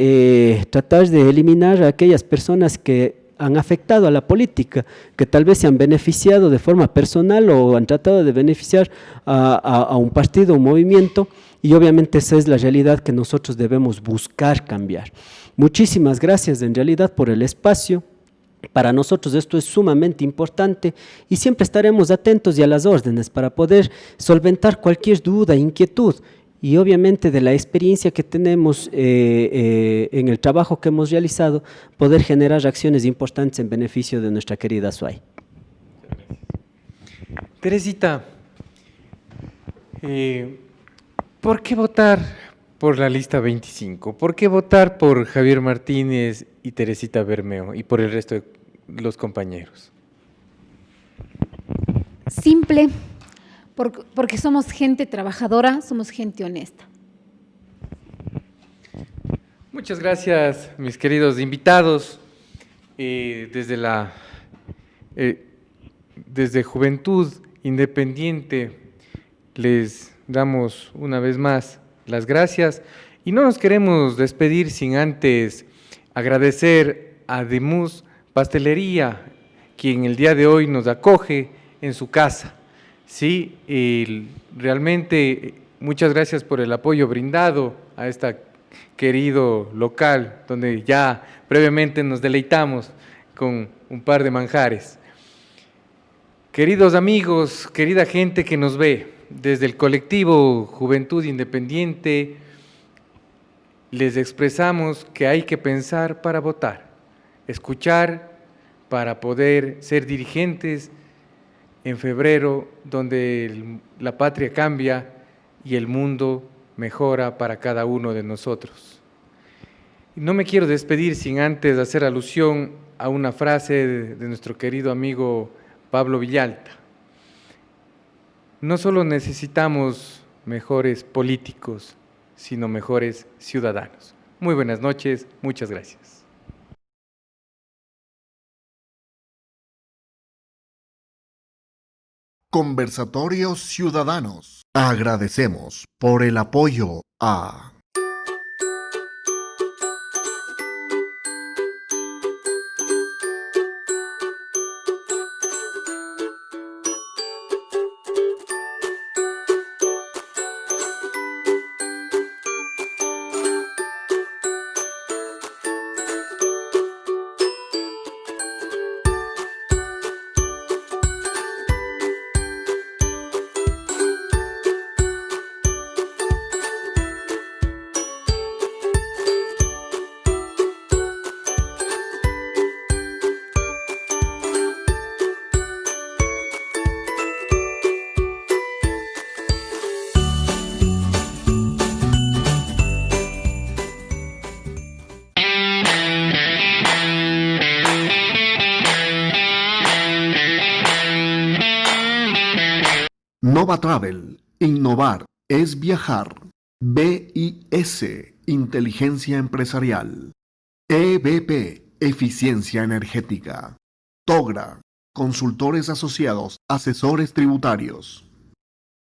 tratar de eliminar a aquellas personas que han afectado a la política, que tal vez se han beneficiado de forma personal o han tratado de beneficiar a un partido, un movimiento, y obviamente esa es la realidad que nosotros debemos buscar cambiar. Muchísimas gracias en realidad por el espacio. Para nosotros esto es sumamente importante y siempre estaremos atentos y a las órdenes para poder solventar cualquier duda, inquietud. Y obviamente de la experiencia que tenemos en el trabajo que hemos realizado, poder generar acciones importantes en beneficio de nuestra querida Azuay. Teresita, ¿por qué votar por la lista 25? ¿Por qué votar por Javier Martínez y Teresita Bermeo y por el resto de los compañeros? Simple. Porque somos gente trabajadora, somos gente honesta. Muchas gracias, mis queridos invitados. Desde Juventud Independiente les damos una vez más las gracias y no nos queremos despedir sin antes agradecer a Demus Pastelería, quien el día de hoy nos acoge en su casa. Sí, realmente muchas gracias por el apoyo brindado a este querido local, donde ya previamente nos deleitamos con un par de manjares. Queridos amigos, querida gente que nos ve, desde el colectivo Juventud Independiente les expresamos que hay que pensar para votar, escuchar para poder ser dirigentes en febrero, donde la patria cambia y el mundo mejora para cada uno de nosotros. No me quiero despedir sin antes hacer alusión a una frase de nuestro querido amigo Pablo Villalta. No solo necesitamos mejores políticos, sino mejores ciudadanos. Muy buenas noches, muchas gracias. Conversatorios Ciudadanos. Agradecemos por el apoyo a Nova Travel. Innovar es viajar. BIS. Inteligencia empresarial. EBP. Eficiencia energética. TOGRA. Consultores asociados, asesores tributarios.